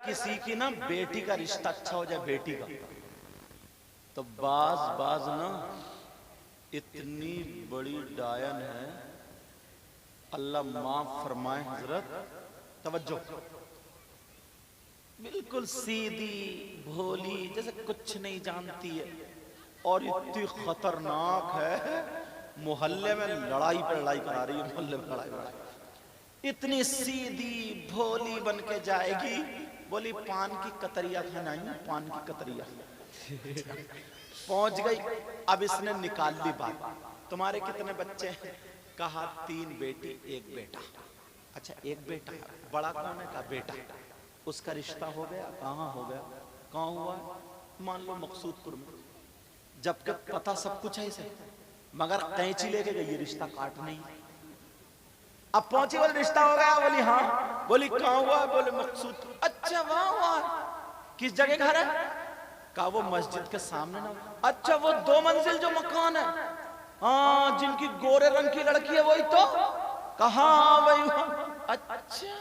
किसी की ना बेटी का रिश्ता अच्छा हो जाए, बेटी का, तो बाज ना इतनी बड़ी डायन है, अल्लाह माफ फरमाए हजरत, तवज्जो, बिल्कुल सीधी भोली जैसे कुछ नहीं जानती है और इतनी खतरनाक है, मोहल्ले में लड़ाई पे लड़ाई करा रही है, मोहल्ले में लड़ाई, इतनी सीधी भोली बन के जाएगी। बोली पान की कतरिया खाना है, पान की कतरिया पहुंच गई। अब इसने निकाल ली बात, तुम्हारे कितने बच्चे हैं? कहा 3 बेटी 1 बेटा। अच्छा 1 बेटा, बड़ा कौन है? का बेटा। उसका रिश्ता हो गया? कहाँ हो गया? कहाँ हुआ? मान लो मकसूदपुर में। जबकि पता सब कुछ है इसे, मगर कैंची लेके गई रिश्ता काटने। अब पहुंची, बोले रिश्ता हो गया? बोली हाँ। बोली कहाँ हुआ? बोले मकसूद। अच्छा वहां हुआ, किस जगह घर है? कहा वो मस्जिद के सामने ना। अच्छा वो 2 मंजिल जो मकान है, हाँ जिनकी गोरे रंग की लड़की है वही तो? कहा वही। अच्छा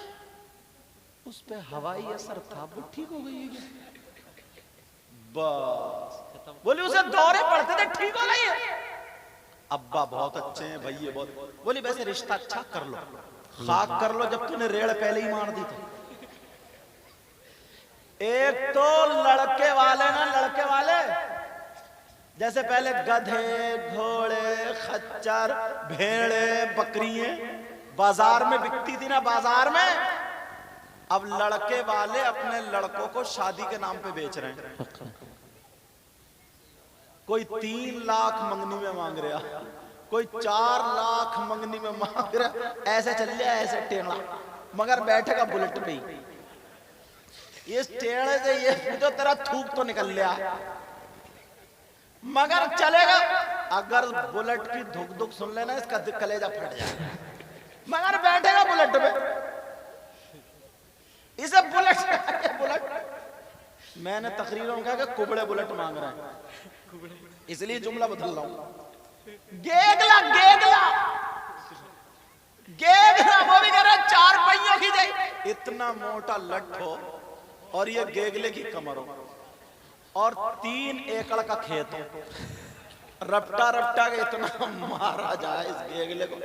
उस पे हवाई असर था, वो ठीक हो गई है बस। बोली उसे दौरे पड़ते थे, ठीक हो गई है। अब्बा बहुत अच्छे हैं, भैया बहुत। बोली वैसे रिश्ता अच्छा कर लो, खाक कर लो, जब तूने रेड़ पहले ही मार दी थी। एक तो लड़के वाले ना, लड़के वाले जैसे पहले गधे घोड़े खच्चर भेड़े बकरियां बाजार में बिकती थी ना, बाजार में, अब लड़के वाले अपने लड़कों को शादी के नाम पे बेच रहे हैं। कोई 3 लाख मंगनी में मांग रहा, कोई 4 लाख मंगनी में मांग रहा, ऐसे चल लिया ऐसे टेढ़ा, मगर बैठेगा बुलेट पे ही। इस टेढ़े से ये तो तेरा थूक तो निकल लिया, मगर चलेगा। अगर बुलेट की धुक धुक सुन लेना, इसका कलेजा फट जाए, मगर बैठेगा बुलेट पे। इसे बुलेट मैंने तकरीरों में कहा कि कुबड़े बुलेट मांग रहे हैं, इसलिए जुमला बदल रहा हूं। गेगला गेगला गेगला, वो भी कह रहा 4 पहियों की जाए, इतना मोटा लट हो और ये गेगले की कमर हो और 3 एकड़ का खेत हो, रपटा रपटा के इतना मारा जाए इस गेगले को,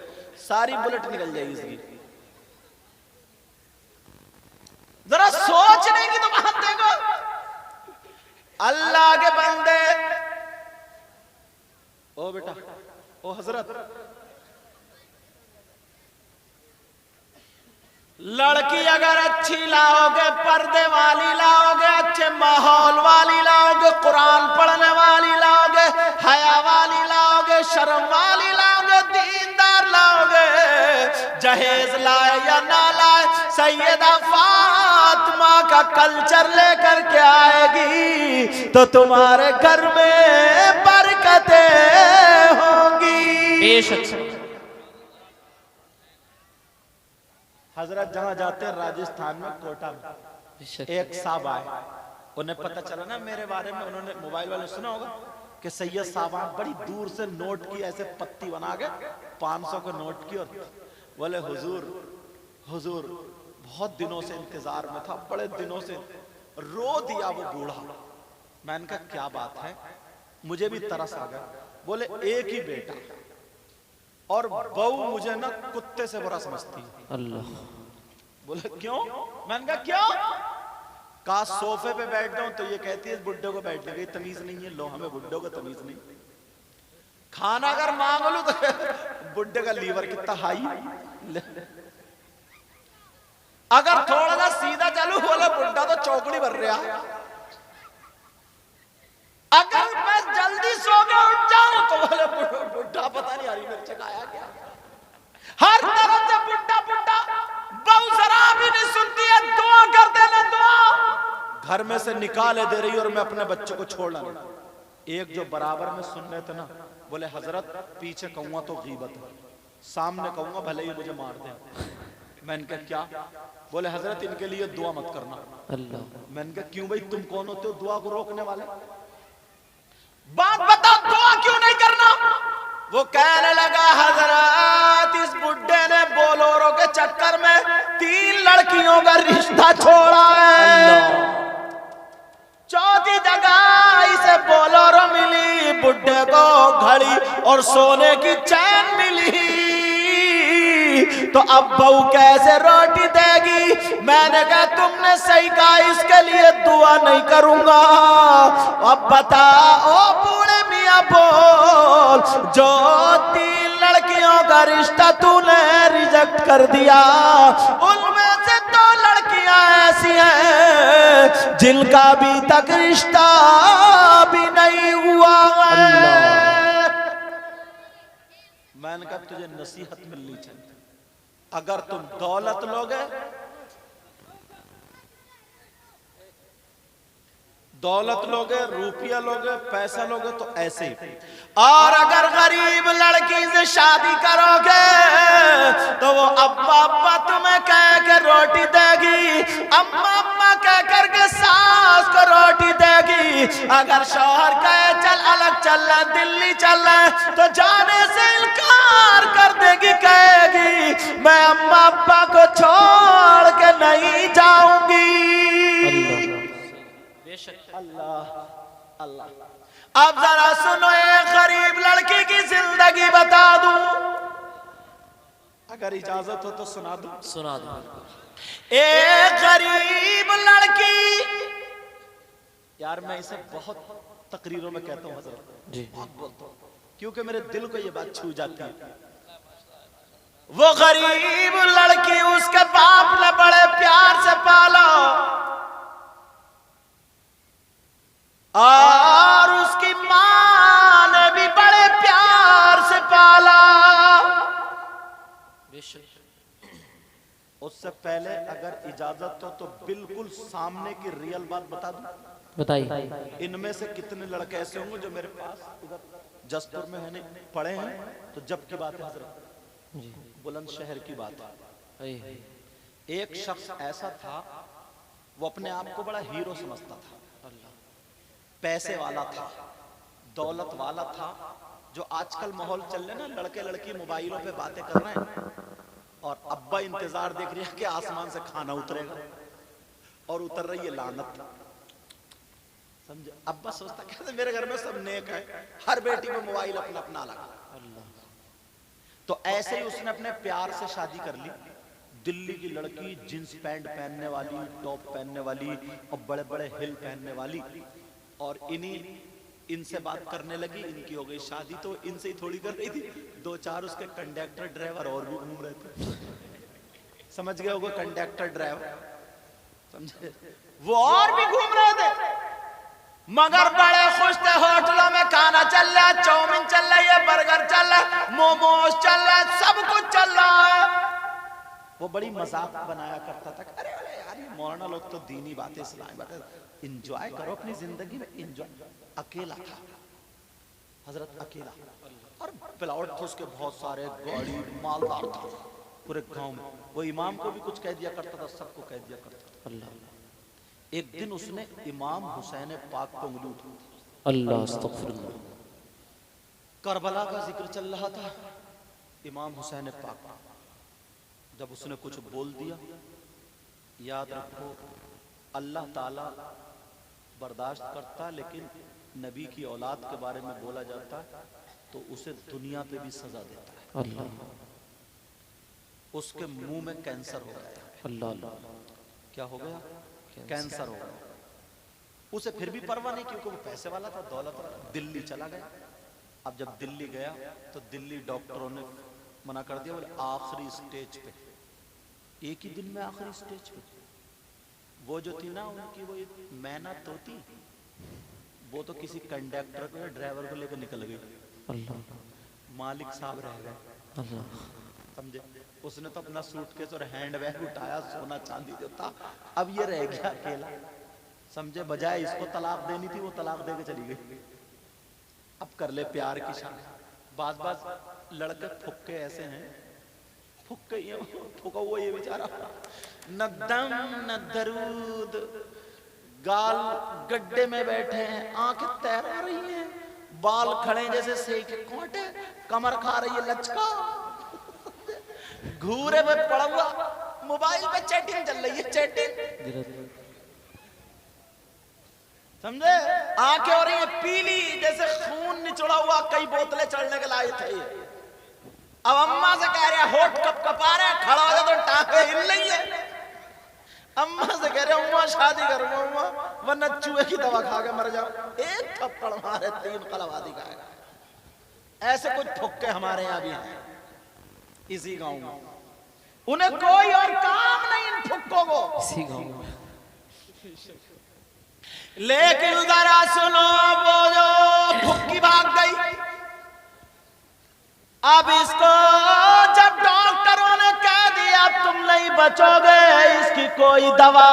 सारी बुलेट निकल जाएगी इसकी। जरा सोचने की तो बात देखो, अल्लाह के बंदे। ओ बेटा, ओ हजरत, लड़की अगर अच्छी लाओगे, पर्दे वाली लाओगे, अच्छे माहौल वाली लाओगे, कुरान पढ़ने वाली लाओगे, हया वाली लाओगे, शर्म वाली लाओगे, दीनदार लाओगे, जहेज लाए या ना लाए, सैयदा फातिमा का कल्चर लेकर के आएगी तो तुम्हारे घर में बरकतें होंगी। बेशक हजरत जहां जाते हैं राजस्थान में, कोटा में, एक साहब आए, उन्हें पता चला ना मेरे बारे में, उन्होंने मोबाइल वाले सुना होगा कि सैयद साहब बड़ी दूर से नोट की ऐसे पत्ती बना के 500 के नोट की, और बोले हुजूर हुजूर बहुत दिनों से इंतजार में था, बड़े दिनों से, रो दिया वो बूढ़ा। मैंने कहा क्या बात है? मुझे भी तरस आ गया। बोले एक ही बेटा और बहू मुझे ना कुत्ते से बुरा समझती है। अल्लाह। बोले क्यों? मैंने कहा क्यों? कहा सोफे पे बैठ जाऊं तो ये कहती है बुड्ढे को बैठने की तमीज नहीं है। लो हमें बुड्ढों को तमीज नहीं। खाना अगर मांग लो तो बुड्ढे का लीवर कितना हाई, अगर थोड़ा सा सीधा चलू बोले बुड्ढा तो चौकड़ी भर रहा। अगर मैं जल्दी सो के उठ जाऊं तो बोले बुड्ढा पता नहीं हरी मिर्च खाया क्या। हर तरफ से बुड्ढा बुड्ढा, बहू जरा भी नहीं सुनती है, दुआ कर देना दुआ, घर में से निकाले दे रही और मैं अपने बच्चे को छोड़ना। एक जो बराबर में सुन रहे थे ना, बोले हजरत पीछे कहूंगा तो गीबत है, सामने कहूंगा भले ही मुझे मार दे। मैंने कहा क्या? बोले हजरत इनके लिए दुआ मत करना। अल्लाह। मैंने कहा क्यों भाई, तुम कौन होते हो दुआ को रोकने वाले? बात बताओ दुआ क्यों नहीं करना? वो कहने लगा हजरत इस बुड्ढे ने बोलोरो के चक्कर में 3 लड़कियों का रिश्ता छोड़ा है। और सोने की चैन मिली तो अब बहू कैसे रोटी देगी। मैंने कहा तुमने सही कहा, इसके लिए दुआ नहीं करूंगा। अब बता ओ बूढ़े मियां बोल, जो 3 लड़कियों का रिश्ता तूने रिजेक्ट कर दिया, उनमें से 2 लड़कियां ऐसी हैं जिनका अभी तक रिश्ता भी नहीं हुआ है। मैंने कहा तुझे नसीहत मिलनी चाहिए, अगर तुम दौलत लोगे, रुपया लोगे, पैसा लोगे तो ऐसे ही, और अगर गरीब लड़की से शादी करोगे तो वो अब्बा अब्बा तुम्हें कह के रोटी देगी, अम्मा अम्मा कह करके सास को रोटी देगी। अगर शौहर कहे चल अलग चल रहा, दिल्ली चल रहा, तो जाने से इनकार कर देगी, कहेगी मैं अम्मा अब्बा को छोड़ के नहीं जाऊंगी। अल्लाह अल्लाह। अब जरा सुनो, एक गरीब लड़की की जिंदगी बता दूं, अगर इजाजत हो तो सुना दूं। सुना दो। एक गरीब लड़की, यार मैं इसे बहुत तकरीरों में कहता हूं हजरत जी, बहुत बोलता हूं क्योंकि मेरे दिल को ये बात छू जाती है। वो गरीब लड़की, उसके बाप ने बड़े प्यार से पाला और उसकी मां ने भी बड़े प्यार से पाला। उससे पहले अगर इजाजत हो तो बिल्कुल सामने की रियल बात बता दूं। बताइए। इनमें से कितने लड़के ऐसे होंगे जो मेरे पास इधर जसपुर में है पढ़े हैं, तो जब की बात है हजरत, बुलंदशहर की बात है। एक शख्स ऐसा था, वो अपने आप को बड़ा हीरो समझता था, पैसे वाला था, दौलत वाला था। जो आजकल माहौल चल रहा है ना, लड़के लड़की मोबाइलों पे बातें कर रहे हैं और अब्बा इंतजार देख रही है कि आसमान से खाना उतरेगा, और उतर रही है लानत, समझे। अब्बा सोचता कैसे मेरे घर में सब नेक है, हर बेटी को मोबाइल अपना अपना लगा। तो ऐसे ही उसने अपने प्यार से शादी कर ली। दिल्ली की लड़की, जींस पैंट पहनने वाली, टॉप पहनने वाली और बड़े बड़े हिल पहनने वाली, और इनसे बात करने लगी। इनकी हो गई शादी, तो इनसे ही थोड़ी कर रही थी, 2-4 उसके कंडक्टर ड्राइवर और भी घूम रहे थे, समझ गए होगा कंडक्टर ड्राइवर, समझे, वो और भी घूम रहे थे, मगर बड़े खुश थे। होटलों में खाना चल रहा है, चाउमीन चल रही है, बर्गर चल रहा है, मोमोज चल रहा है, सब कुछ चल रहा है। वो बड़ी मजाक बनाया करता था, अरे अरे यार ये मौलाना लोग तो दीनी बातें, इस्लामी बातें, एंजॉय करो अपनी जिंदगी में, एंजॉय। अकेला था हजरत, अकेला, और प्लॉट थे उसके बहुत सारे, गाड़ी मालदार था पूरे गांव में। वो इमाम को भी कुछ कह दिया करता था, सबको कह दिया करता था। अल्लाह। एक दिन उसने इमाम हुसैन पाक को उंगली उठाई, अल्लाह अस्तगफिरुल्लाह, करबला का जिक्र चल रहा था। इमाम हुसैन पाक जब उसने कुछ बोल दिया, याद रखो अल्लाह ताला बर्दाश्त करता, लेकिन नबी की औलाद के बारे में बोला जाता है तो उसे दुनिया पे भी सजा देता है। अल्लाह। उसके मुंह में कैंसर हो गया। अल्लाह। क्या हो गया? कैंसर हो गया। उसे फिर भी परवाह नहीं, क्योंकि वो पैसे वाला था, दौलत वाला। दिल्ली चला गया। अब जब दिल्ली गया तो दिल्ली डॉक्टरों ने मना कर दिया, बोले आखिरी स्टेज पे, एक ही दिन में आखिरी स्टेज पे। वो जो थी ना उनकी, वो मैना तोती, वो तो किसी कंडक्टर को या ड्राइवर को लेकर निकल गई। अल्लाह। मालिक साहब रह गए। अल्लाह। समझे। उसने तो अपना सूटकेस और हैंड बैग उठाया, सोना चांदी जो था, अब ये रह गया अकेला। समझे, बजाय इसको तलाक देनी थी, वो तलाक देके चली गई। अब कर ले प्यार की शादी। बाज बाज लड़के फुक्के ऐसे हैं, फुक्के फुका हुआ ये बेचारा, न दम न दरूद, गाल गड्ढे में बैठे हैं, आंखें तैरा रही हैं, बाल खड़े जैसे सेके कोटे, कमर खा रही है लचका, घूरे में पड़ा हुआ, मोबाइल पे चैटिंग चल रही है, चैटिंग। समझे? आंखें हो रही है पीली जैसे खून निचोड़ा हुआ, कई बोतलें चढ़ने के लायक है ये। अब अम्मा से कह रहे होठ कप कपा रहे, खड़ा हो जाए तो टांगे हिल रही है। अम्मा से कह रहे अम्मा शादी करूंगा अम्मा, वरना चूहे की दवा खा के मर जाओ। एक थप्पड़ मारे 3 कलवादी खाएगा। ऐसे कुछ फुक्के हमारे यहाँ भी हैं इसी गांव में, उन्हें कोई और काम नहीं इन फुक्कों को। इसी गांव में। लेकिन जरा सुनो, वो जो फुक्की भाग गई, अब इसको जब डॉक्टरों ने कह दिया तुम नहीं बचोगे, इसकी कोई दवा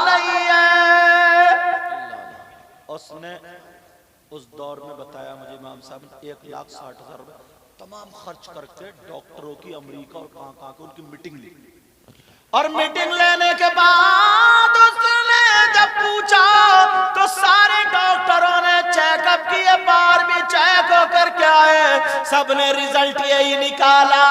नहीं है। उसने उस दौर में बताया मुझे इमाम साहब ने 1,60,000 रुपए तमाम खर्च करके डॉक्टरों की अमेरिका और कहां की उनकी मीटिंग ली। और मीटिंग लेने के बाद उसने जब पूछा तो सारे डॉक्टरों ने चेकअप किए, बार भी चेक होकर के आए, सबने रिजल्ट यही निकाला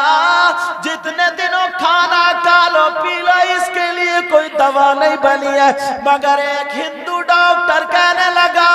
जितने दिनों खाना खा लो पी लो इसके लिए कोई दवा नहीं बनी है। मगर एक हिंदू डॉक्टर कहने लगा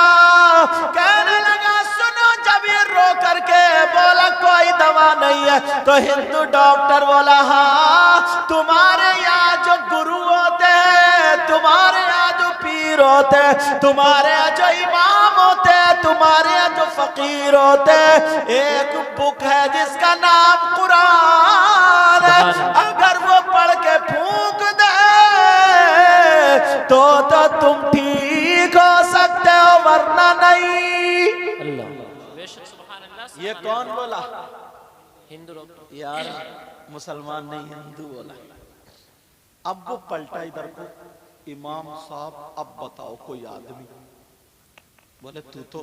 सुनो, जब ये रो करके बोला कोई दवा नहीं है, तो हिंदू डॉक्टर बोला हाँ, तुम्हारे यहाँ जो गुरु होते हैं, तुम्हारे यहाँ जो पीर होते हैं, तुम्हारे यहाँ जो इमाम होते हैं, तुम्हारे यहाँ जो फकीर होते हैं, एक बुक है जिसका नाम कुरान है, अगर वो पढ़ के फूंक दे तो तुम ठीक हो सकते हो वरना नहीं। अल्लाह। ये कौन बोला? हिंदू डॉक्टर। यार मुसलमान नहीं हिंदू बोला। अब वो पलटा इधर को, इमाम साहब अब बताओ कोई आदमी, बोले तू तो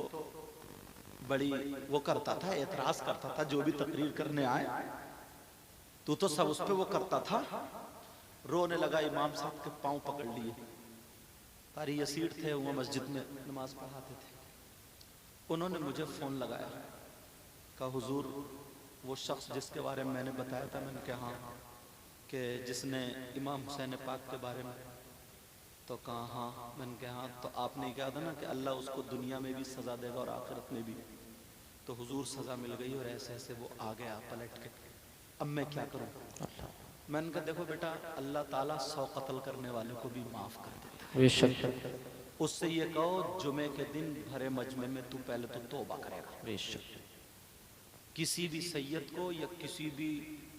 बड़ी वो करता था, एतराज करता था जो भी तकरीर करने आए, तू तो सब उस पे वो करता था। रोने लगा, इमाम साहब के पांव पकड़ लिए। कारी यसीर थे, वो मस्जिद में नमाज पढ़ाते थे। उन्होंने मुझे फोन लगाया, कहा हुजूर वो शख्स जिसके बारे में मैंने बताया था, मैंने कहा हाँ, कि जिसने इमाम हुसैन पाक के बारे में, तो कहा हाँ। मैंने कहा हाँ, तो आपने कहा था ना कि अल्लाह उसको दुनिया में भी सजा देगा और आखिरत में भी, तो हुजूर सजा मिल गई और ऐसे ऐसे वो आ गया पलट के, अब मैं क्या करूं? मैंने कहा देखो बेटा, अल्लाह ताला 100 कत्ल करने वाले को भी माफ कर देता है। उससे ये कहो जुमे के दिन भरे मजमे में तू पहले तो तौबा करेगा। बेशक। किसी भी सैयद को या किसी भी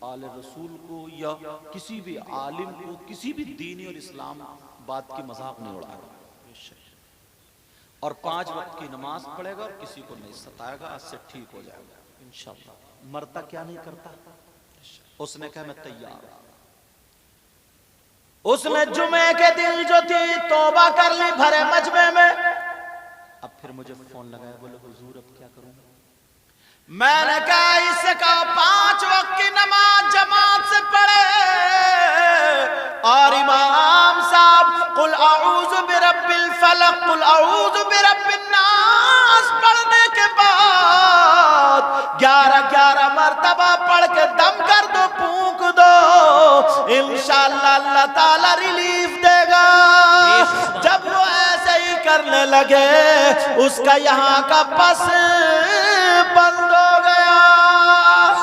आले रसूल को या किसी भी आलिम को किसी भी दीनी और इस्लाम बात की मजाक नहीं उड़ाएगा, और 5 वक्त की नमाज पढ़ेगा और किसी को नहीं सताएगा, आज से ठीक हो जाएगा इंशाअल्लाह। मरता क्या नहीं करता? उसने कहा मैं तैयार हूं। उसने जुमे के दिन जो थी तौबा कर ली भरे मजमे में। अब फिर मुझे फोन लगाया, बोले हुजूर अब क्या करूं? मैंने कहा इससे कहा 5 वक्त की नमाज जमात से पढ़े, और इमाम साहब कुल अऊज़ु बिरब्बिल फलक कुल अऊज़ु बिरब्बिन नास पढ़ने के बाद 11 मरतबा पढ़ के दम कर दो, फूंक दो, इंशाअल्लाह अल्लाह ताला रिलीफ देगा। जब वो ऐसे ही करने लगे, उसका यहाँ का पस बंद हो गया।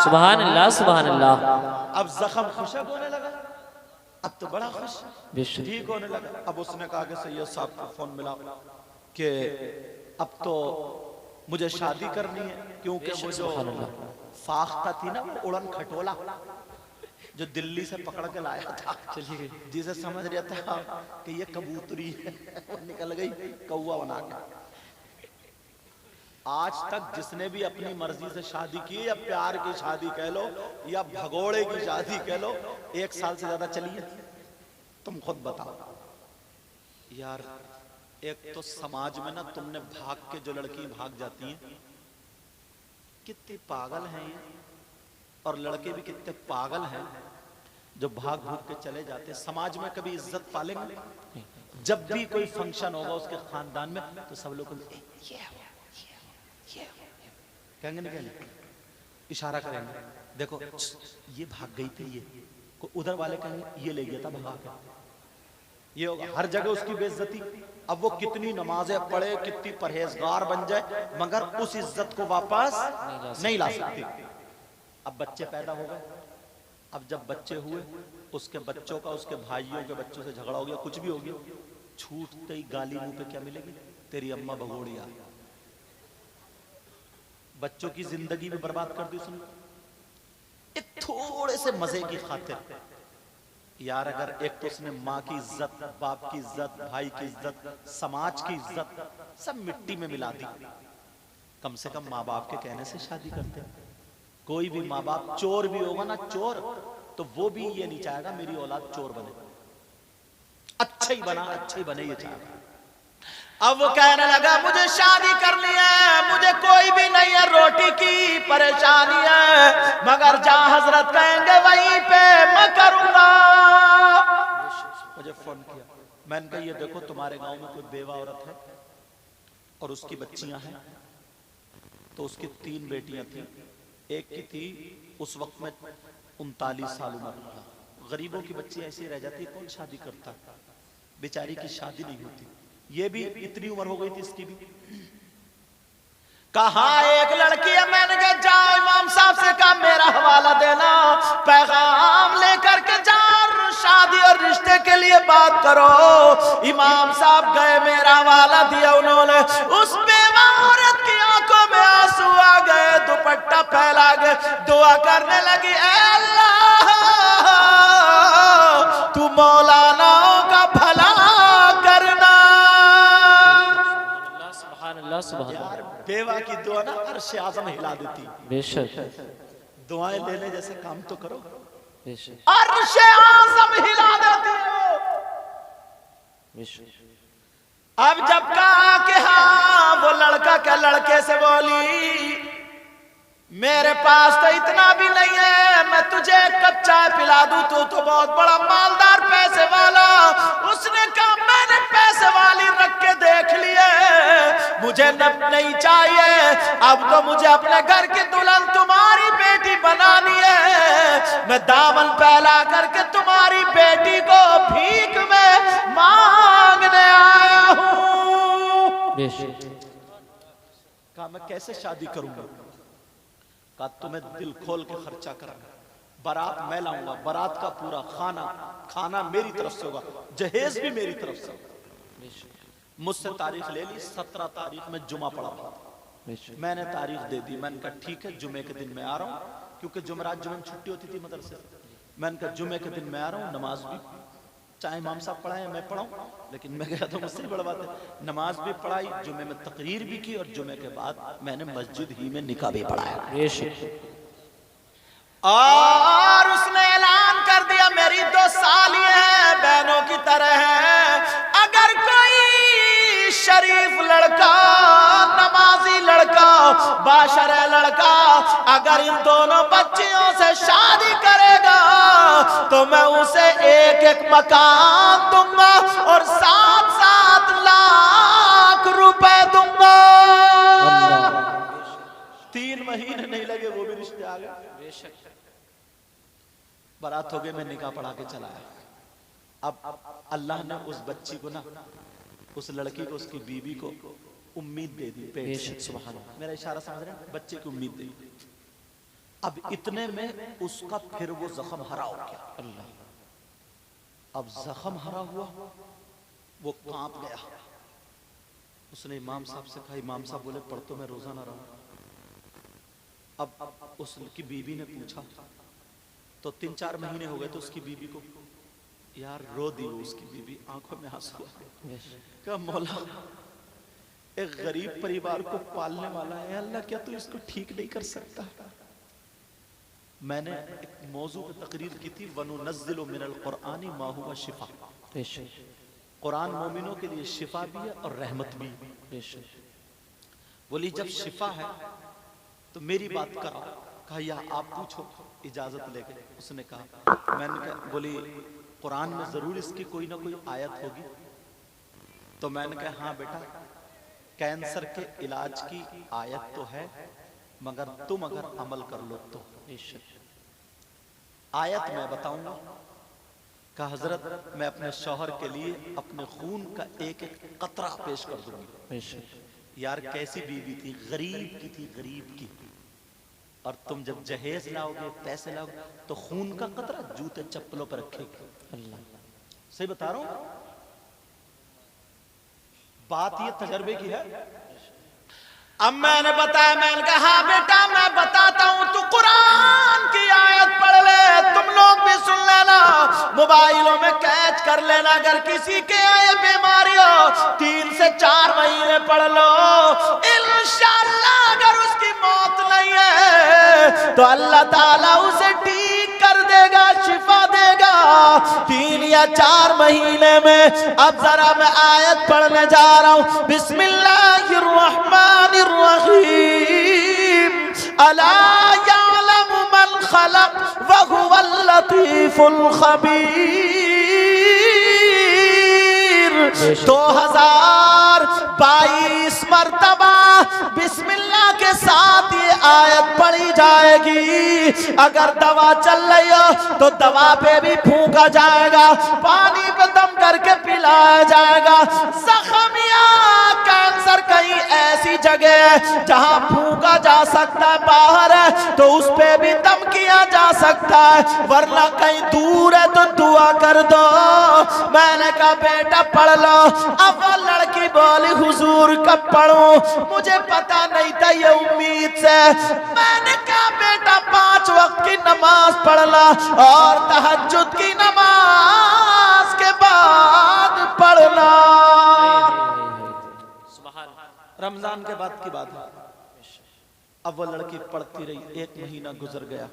सुभान अल्लाह, सुभान अल्लाह। अब जख्म खुशक होने लगा, अब तो बड़ा खुश ठीक होने लगा। अब उसने कहा कि सैयद साहब को फोन मिला कि अब तो मुझे शादी करनी है, क्योंकि वो जो फाख्ता थी ना, वो उड़न खटोला जो दिल्ली से पकड़ के लाया था, जिसे समझ रहा था कि ये कबूतरी है, निकल गई कौवा बना के। आज तक जिसने भी अपनी मर्जी से शादी की, या प्यार की शादी कह लो या भगोड़े की शादी कह लो, 1 साल से ज्यादा चली है? तुम खुद बताओ यार। एक तो समाज में ना तुमने भाग के जो लड़की भाग जाती हैं, कितने पागल हैं ये, और लड़के भी कितने पागल हैं जो भाग भूग के चले जाते। समाज में कभी इज्जत पालेंगे? जब भी कोई फंक्शन होगा उसके खानदान में, तो सब लोग कहेंगे नहीं, कहेंगे इशारा करेंगे, देखो ये भाग गई थी, ये उधर वाले कहेंगे ये ले गया था भगा के। ये होगा हर जगह उसकी बेइज्जती। अब वो कितनी नमाजें पढ़े, कितनी परहेजगार बन जाए, मगर उस इज्जत को वापस नहीं ला सकती। अब बच्चे पैदा हो गए, अब जब बच्चे हुए, उसके बच्चों का उसके भाइयों के बच्चों से झगड़ा हो गया, कुछ भी हो गया, छूटते ही गाली मुंह पे क्या मिलेगी, तेरी अम्मा भगोड़िया। बच्चों की जिंदगी भी बर्बाद कर दी उसने, एक थोड़े से मजे की खातिर। यार अगर एक तो उसने माँ की इज्जत, बाप की इज्जत, भाई की इज्जत, समाज की इज्जत सब मिट्टी में मिला दी, कम से कम माँ बाप के कहने से शादी करते। कोई भी माँ बाप चोर भी होगा ना, चोर, तो वो भी ये नहीं चाहेगा मेरी औलाद चोर बने, अच्छा ही बना, अच्छा ही बने ये चाहेगा। अब वो कहने लगा मुझे शादी करनी है, मुझे कोई भी नहीं है, रोटी की परेशानी है, मगर जहां हजरत कहेंगे वहीं पे मैं करूंगा। मुझे फोन किया, मैंने कहा ये देखो तुम्हारे गांव में कोई बेवा औरत है और उसकी बच्चियां हैं, तो उसकी 3 बेटियां थी, एक की थी उस वक्त में 39 साल उम्र था। गरीबों की बच्ची ऐसी रह जाती, कौन शादी करता, बेचारी की शादी नहीं होती। ये भी इतनी उम्र हो गई थी इसकी भी। कहा एक लड़की है, मैंने कहा जाओ इमाम साहब से कहा मेरा हवाला देना, पैगाम लेकर के जाओ, शादी और रिश्ते के लिए बात करो। इमाम साहब गए, मेरा हवाला दिया उन्होंने, उस बेवा औरत की आंखों में आंसू आ गए, दुपट्टा फैला गए, दुआ करने लगी, ऐ अल्लाह तू मौलानाओं का भला करना। यार बेवा की दुआ ना अर्श आज़म हिला देती। बेशक दुआएं लेने जैसे काम तो करो, बेशक अर्श आज़म हिला देती हो। बेशक। अब जब कहा कि हाँ, वो लड़का क्या लड़के से बोली मेरे पास तो इतना भी नहीं है, मैं तुझे एक कप चाय पिला दूं, तू तो बहुत बड़ा मालदार पैसे वाला। उसने कहा मैंने पैसे वाली रख के देख लिए, मुझे नहीं चाहिए, अब तो मुझे अपने घर की दुल्हन तुम्हारी बेटी बनानी है, मैं दामन फैला करके तुम्हारी बेटी को भीख में मांगने आया हूं। कहा मैं कैसे शादी करूंगा, कहा तुम्हें दिल खोल के खर्चा करांगा, बारात मैं लाऊंगा, बारात का पूरा खाना मेरी तरफ से होगा, जहेज भी मेरी तरफ से होगा। मुझसे तारीख ले ली, 17 तारीख में जुमा पड़ा था, मैंने तारीख दे दी, मैंने कहा ठीक है जुमे के दिन मैं आ रहा हूँ, क्योंकि जुमेरात जुमे छुट्टी होती थी मदरसे से। मैंने कहा जुमे के दिन मैं आ रहा हूँ, नमाज भी चाहे इमाम साहब पढ़ाए मैं पढ़ाऊं, लेकिन मैं गया तो मुझसे बड़ा बात है, नमाज भी पढ़ाई, जुमे में तकरीर भी की, और जुमे के बाद मैंने मस्जिद ही में निकाह भी पढ़ाया। और उसने ऐलान कर दिया मेरी 2 साली हैं, बहनों की तरह हैं, अगर कोई शरीफ लड़का, नमाजी लड़का, बाशरे लड़का अगर इन दोनों बच्चियों से शादी करेगा तो मैं उसे 1-1 मकान दूंगा और 7-7 लाख रुपए दूंगा। 3 महीने नहीं लगे वो भी रिश्ते आ गए, बारात हो गई, मैं निकाह पढ़ा के चलाया। अब अल्लाह ने उस बच्ची को ना, उस लड़की को, उसकी बीवी को उम्मीद दे दी पेट से। सुभान अल्लाह, मेरा इशारा समझ रहे हैं, बच्चे की उम्मीद दे दी। अब इतने में उसका फिर वो जख्म हरा हो गया। अल्लाह, अब जख्म हरा हुआ, वो कांप गया। उसने इमाम साहब से कहा, इमाम साहब बोले पढ़ तो मैं रोजा ना रहूं। अब उसकी बीवी ने पूछा, तो 3-4 महीने हो गए तो उसकी बीवी को, यार रो दी वो, उसकी बीवी आंखों में आंसू आ गए। कहा मौला, एक गरीब परिवार को पालने वाला है अल्लाह, क्या तू इसको ठीक नहीं कर सकता? मैंने एक मौजू पे तकरीर की थी, वनुनज़्ज़िलु मिनल क़ुरआनी मा हुवा शिफा, कुरान मोमिनों के लिए शिफा भी है और रहमत भी है। बोली जब शिफा है तो मेरी बात करो। कहा या आप पूछो, इजाजत लेके। उसने कहा, मैंने कहा, बोली कुरान में जरूर इसकी कोई ना कोई आयत होगी। तो मैंने कहा हाँ बेटा, कैंसर के इलाज की आयत तो है, मगर तुम अगर अमल कर लो तो। आयत मैं बताऊंगा। कहा हजरत मैं अपने शौहर के लिए अपने खून का एक एक कतरा पेश कर दूंगी। बेशक यार कैसी बीवी थी, गरीब की थी, गरीब की। और तुम जब जहेज लाओगे, पैसे लाओगे, तो खून का कतरा जूते चप्पलों पर रखेगी। अल्लाह सही बता रहा हूं, बात ये तजर्बे की है। अब मैंने बताया, मैंने कहा हाँ बेटा मैं बताता हूं, तू कुरान की आयत पढ़ ले, तुम लोग भी सुन लेना, मोबाइलों में कैच कर लेना। अगर किसी के ये बीमारी हो 3 से 4 महीने पढ़ लो, इंशाअल्लाह अगर उसकी मौत नहीं है तो अल्लाह ताला उसे ठीक कर देगा, शिफा देगा 3 या 4 महीने में। अब जरा मैं आयत पढ़ने जा रहा हूं। बिस्मिल्लाहिर रहमानिर रहीम। अला यअलमु मन खलक व हुवल लतीफुल खबीर। 2022 मर्तबा बिस्मिल्लाह के साथ ये आयत पढ़ी जाएगी। अगर दवा चल रही हो तो दवा पे भी फूंका जाएगा, पानी पे दम करके पिलाया जाएगा। जख्मिया कैंसर कहीं ऐसी जगह है जहां फूंका जा सकता है, बाहर है तो उस पे भी दम किया जा सकता है, वरना कहीं दूर है तो दुआ कर दो। मैंने कहा बेटा पढ़ लो। अब वो लड़की बोली हुजूर कब पढ़ूं, मुझे पता नहीं था ये उम्मीद से। मैंने कहा बेटा 5 वक्त की नमाज पढ़ना और तहज्जुद की नमाज के बाद पढ़ना। रमजान के बाद की बात है। अब वो लड़की पढ़ती रही, 1 महीना गुजर गया,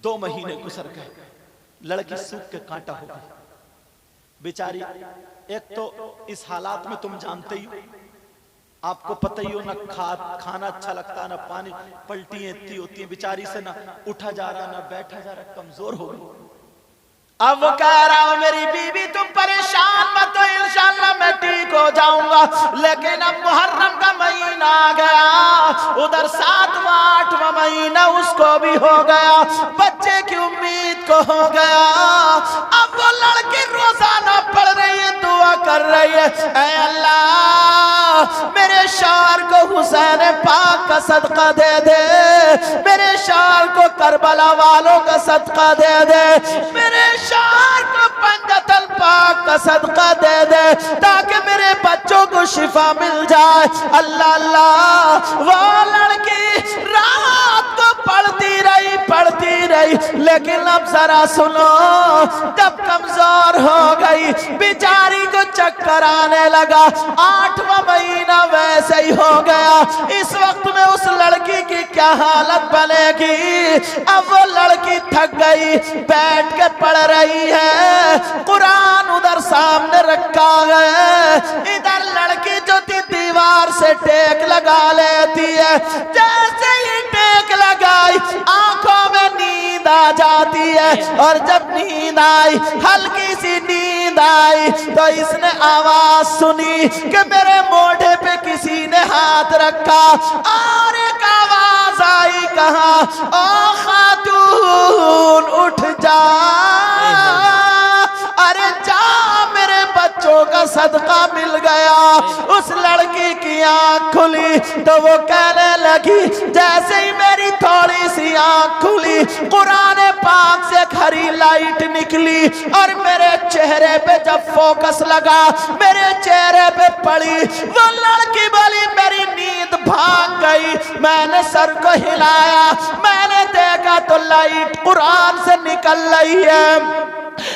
2 महीने गुजर गए, लड़की सूख के कांटा हो गई बेचारी। एक तो इस हालात में तुम जानते ही हो, आपको पता ही हो, ना खाना अच्छा लगता, ना पानी, पलटी इतनी होती है बेचारी से, ना उठा जा रहा ना बैठा जा रहा, कमजोर हो गई। अब वो कह रहा हो मेरी बीवी तुम परेशान मत हो, इंशाअल्लाह मैं ठीक हो जाऊंगा। लेकिन अब मुहर्रम का महीना आ गया, उधर 7वां 8वां महीना उसको भी हो गया, बच्चे की उम्मीद को हो गया। अब वो लड़की रोजाना पढ़ रही है, दुआ कर रही है, ऐ अल्लाह मेरे शौहर को हुसैन पाक का सदका दे दे, मेरे शौहर को करबला वालों का सदका दे दे, मेरे शौहर को पंजतल पाक का सदका दे दे, ताकि मेरे बच्चों को शिफा मिल जाए। अल्लाह अल्लाह। वो लड़की रात को पढ़ती रही, लेकिन अब जरा सुनो, जब कमजोर हो गई बेचारी को चक्कर आने लगा, 8वां महीना वैसे ही हो गया। इस वक्त में उस लड़की की क्या हालत बनेगी। अब वो लड़की थक गई, बैठ के पढ़ रही है, कुरान उधर सामने रखा है, इधर लड़की जो थी दीवार से टेक लगा लेती है। जैसे ही टेक लगाई आंखों में नींद आ जाती है, और जब नींद आई, हल्की सी नींद आई, तो इसने आवाज सुनी कि मेरे मोढ़े पे किसी ने हाथ रखा, और एक आवाज आई, कहा ओ खातून उठ जा, अरे जा मेरे बच्चों का सदका मिल गया। उस लड़की की आंख खुली तो वो कहने लगी, जैसे ही मेरी थोड़ी सी आंख खुली, कुरान पाक से हरी लाइट निकली, और मेरे चेहरे पे जब फोकस लगा, मेरे चेहरे पे पड़ी, वो लड़की बोली मेरी नींद भाग गई। मैंने सर को हिलाया, मैंने देखा तो लाइट कुरान से निकल रही है,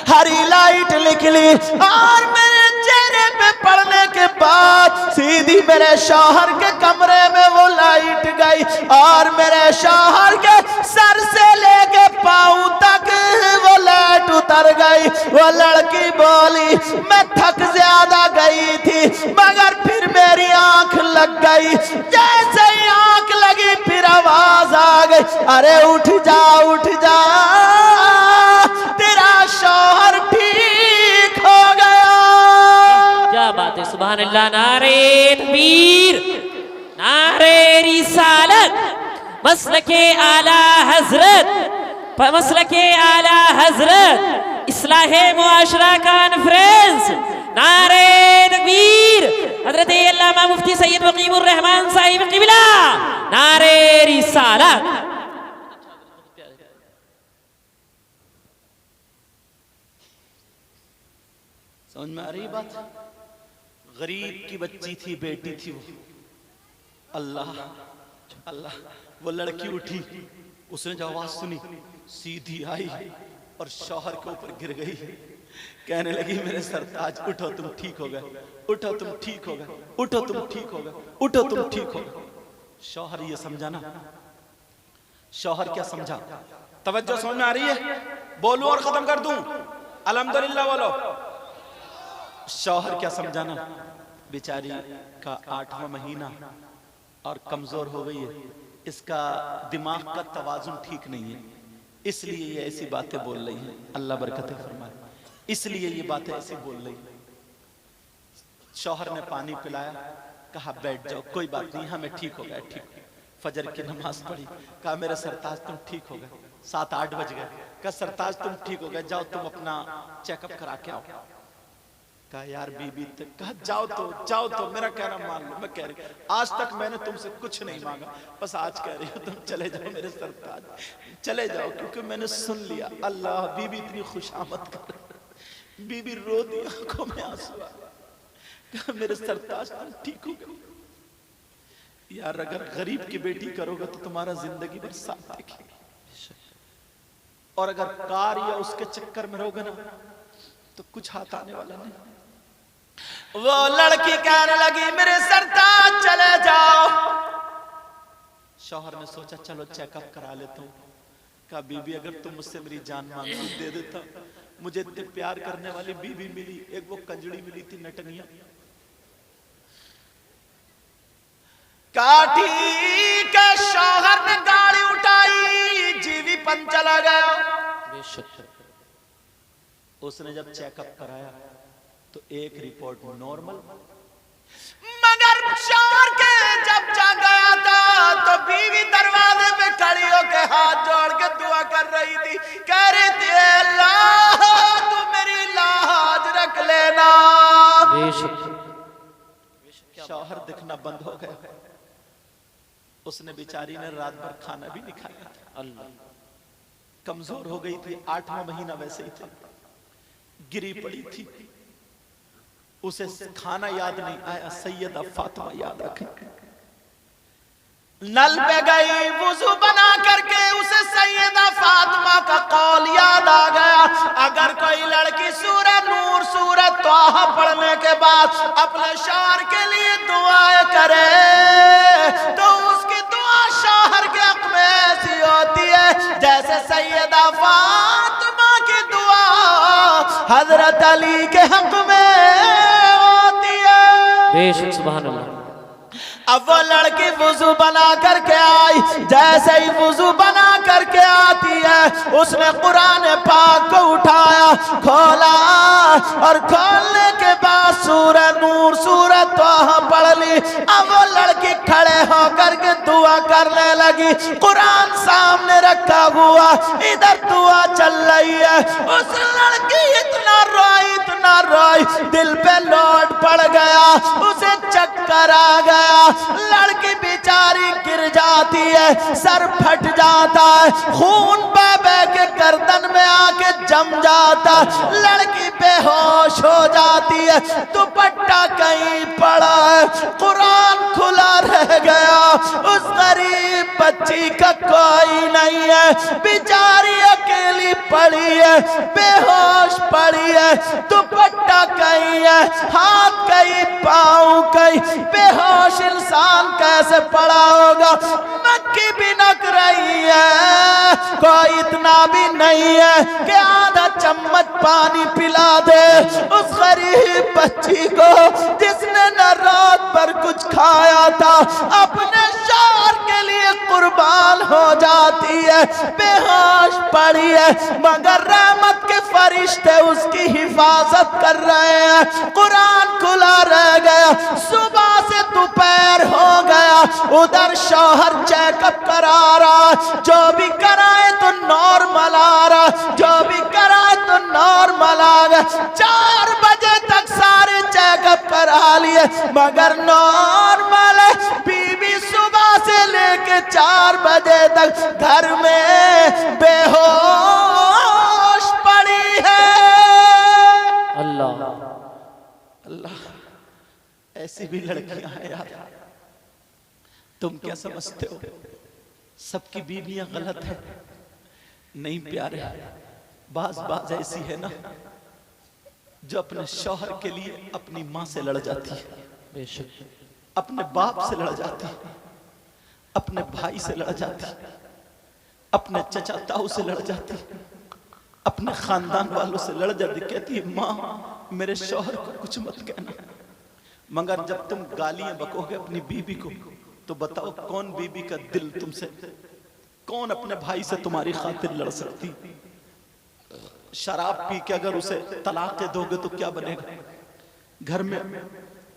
हरी लाइट निकली, और मेरे चेहरे पे पड़ने के बाद सीधी मेरे शौहर के कमरे में वो लाइट गई, और मेरे शौहर के सर से लेके पांव तक वो लाइट उतर गई। वो लड़की बोली मैं थक ज्यादा गई थी, मगर फिर मेरी आंख लग गई। जैसे ही आंख लगी फिर आवाज आ गई, अरे उठ जा उठ जा, तेरा शौहर ठीक हो गया। क्या बात है, सुभान अल्लाह। नारे तकबीर, नारे रिसालत, मसलके आला हजरत, मसलके आला हजरत। इस्लाहे मुआशरा कॉन्फ्रेंस। नारे तकबीर। हजरत अल्लामा मुफ्ती सैयद वकीमुर रहमान साहिब क़िबला। नारे रिसालत। समझ में आ रही बात? गरीब की बच्ची थी, बेटी थी वो। अल्लाह अल्लाह, वो लड़की उठी, उसने जो आवाज सुनी सीधी आई और शौहर के ऊपर गिर गई। कहने लगी मेरे सरताज उठो तुम ठीक हो गए, उठो तुम ठीक हो गए, उठो तुम ठीक हो गए, उठो तुम ठीक हो गए। शौहर ये समझा ना, शौहर क्या समझा? तवज्जो समझ में आ रही है? बोलूं और खत्म कर दूं? अल्हम्दुलिल्लाह बोलो। शौहर क्या समझा ना, बेचारी का 8वां महीना और कमजोर हो गई है, इसका दिमाग का तवाजुन ठीक नहीं है, इसलिए ये ऐसी बातें बोल रही है। अल्लाह बरकत फरमाए, इसलिए ये बातें ऐसी बोल रही है। शौहर ने पानी पिलाया, कहा बैठ जाओ, कोई बात नहीं, हमें ठीक हो गया, ठीक। फजर की नमाज पढ़ी, कहा मेरे सरताज तुम ठीक हो गए। 7-8 बज गए, कहा सरताज तुम ठीक हो गए, जाओ तुम अपना चेकअप करा के आओ। कहा यार बीबी, कहा जाओ तो मेरा कहना मान लो। मैं कह रही आज तक मैंने तुमसे कुछ नहीं मांगा, बस आज कह रही हूँ तुम चले जाओ मेरे सरताज, चले जाओ, क्योंकि मैंने सुन लिया। अल्लाह, बीबी इतनी खुशामद कर, बीबी रो दी, आंखों में आंसू आ। कहा मेरे सरताज तुम ठीक हो गए। यार अगर गरीब की बेटी करोगे तो तुम्हारा जिंदगी भर साथ देखेगी, और अगर कार या उसके चक्कर में रहोगे ना तो कुछ हाथ आने वाला नहीं। वो लड़की कहने लगी मेरे सरताज चले जाओ। शौहर ने सोचा चलो चेकअप करा लेता हूँ। कहा बीबी अगर तुम मुझसे मेरी जान मांगती दे देता। मुझे इतने प्यार करने वाली बीबी मिली, एक वो कंजड़ी मिली थी नटनिया। काठी के शौहर ने गाड़ी उठाई, जीवीपन चला गया। उसने जब चेकअप कराया तो एक रिपोर्ट नॉर्मल, मगर शौहर के जब जा गया था तो बीवी दरवाजे पे खड़ी होकर हाथ जोड़ के दुआ कर रही थी, कह रही थी अल्लाह तू मेरी लाज रख लेना। शौहर दिखना बंद हो गया, उसने बेचारी ने रात भर खाना भी नहीं खाया। अल्लाह, कमजोर हो गई थी, 8वां महीना वैसे ही था, गिरी पड़ी थी, उसे खाना याद नहीं आया, सैयदा फातिमा याद आ गई। नल पे गई, वुजू बना करके उसे सैयदा फातिमा का कौल याद आ गया, अगर कोई लड़की सूरह नूर सूरह तोहा पढ़ने के बाद अपने शौहर के लिए दुआएं करे तो उसकी दुआ शौहर के हक में ऐसी होती है जैसे सैयदा फातिमा की दुआ हजरत अली के हक में होती है। बेशक सुभान अल्लाह। अब वो लड़की वुजू बना करके आई, जैसे ही वुजू बना करके आती है उसने कुरान पाक को उठाया, खोला और खोलने के बाद सूरह नूर सूरह तोहा पढ़ ली। अब वो लड़की खड़े होकर के दुआ करने लगी, कुरान सामने रखा हुआ, इधर दुआ चल रही है। उस लड़की इतना रोई, दिल पे लोड पड़ गया, उसे चक्कर आ गया, लड़की बेचारी गिर जाती है, सर फट जाता है, खून बह बह के गर्दन में आके जम जाता, लड़की बेहोश हो जाती है, दुपट्टा कहीं पड़ा है, कुरान खुला रह गया, उस गरीब बच्ची का कोई नहीं है, बेचारी अकेली पड़ी है, बेहोश पड़ी है, दुपट्टा कहीं है, हाथ कहीं पाँव कहीं, बेहोश इंसान कैसे पड़ा होगा। मक्खी भी नक रही है, कोई इतना भी नहीं है कि आधा चम्मच पानी पिला दे उस गरीब बच्ची को जिसने न रात भर कुछ खाया था, अपने शौहर के लिए कुर्बान हो जाती है, बेहोश पड़ी है, मगर रहमत के फरिश्ते उसकी हिफाजत कर रहे हैं। कुरान खुला रह गया, सुबह से दोपहर हो गया, उधर शौहर चेकअप करा रहा, जो भी कराए तो नॉर्मल आ रहा, जो भी कराए तो नॉर्मल आ गया। 4 बजे तक सारे चेकअप करा लिए मगर नॉर्मल है। बीबी सुबह से लेके 4 बजे तक घर में बेहोश पड़ी है। अल्लाह अल्लाह, ऐसी भी लड़कियां हैं यार। तुम क्या समझते हो सबकी बीवियां गलत है? नहीं प्यारे, बाज ऐसी है ना जो अपने शौहर के लिए अपनी माँ से लड़ जाती है, बेशक अपने बाप से लड़ जाती है, अपने भाई से लड़ जाती है, अपने चचा ताऊ से लड़ जाती है, अपने खानदान वालों से लड़ जाती, कहती है माँ मेरे शौहर को कुछ मत कहना। मगर जब तुम गालियां बकोगे अपनी बीबी को तो बताओ कौन बीबी का दिल तुमसे, कौन अपने भाई से तुम्हारी खातिर लड़ सकती? शराब पी के अगर उसे तलाक दे दोगे तो क्या बनेगा? घर में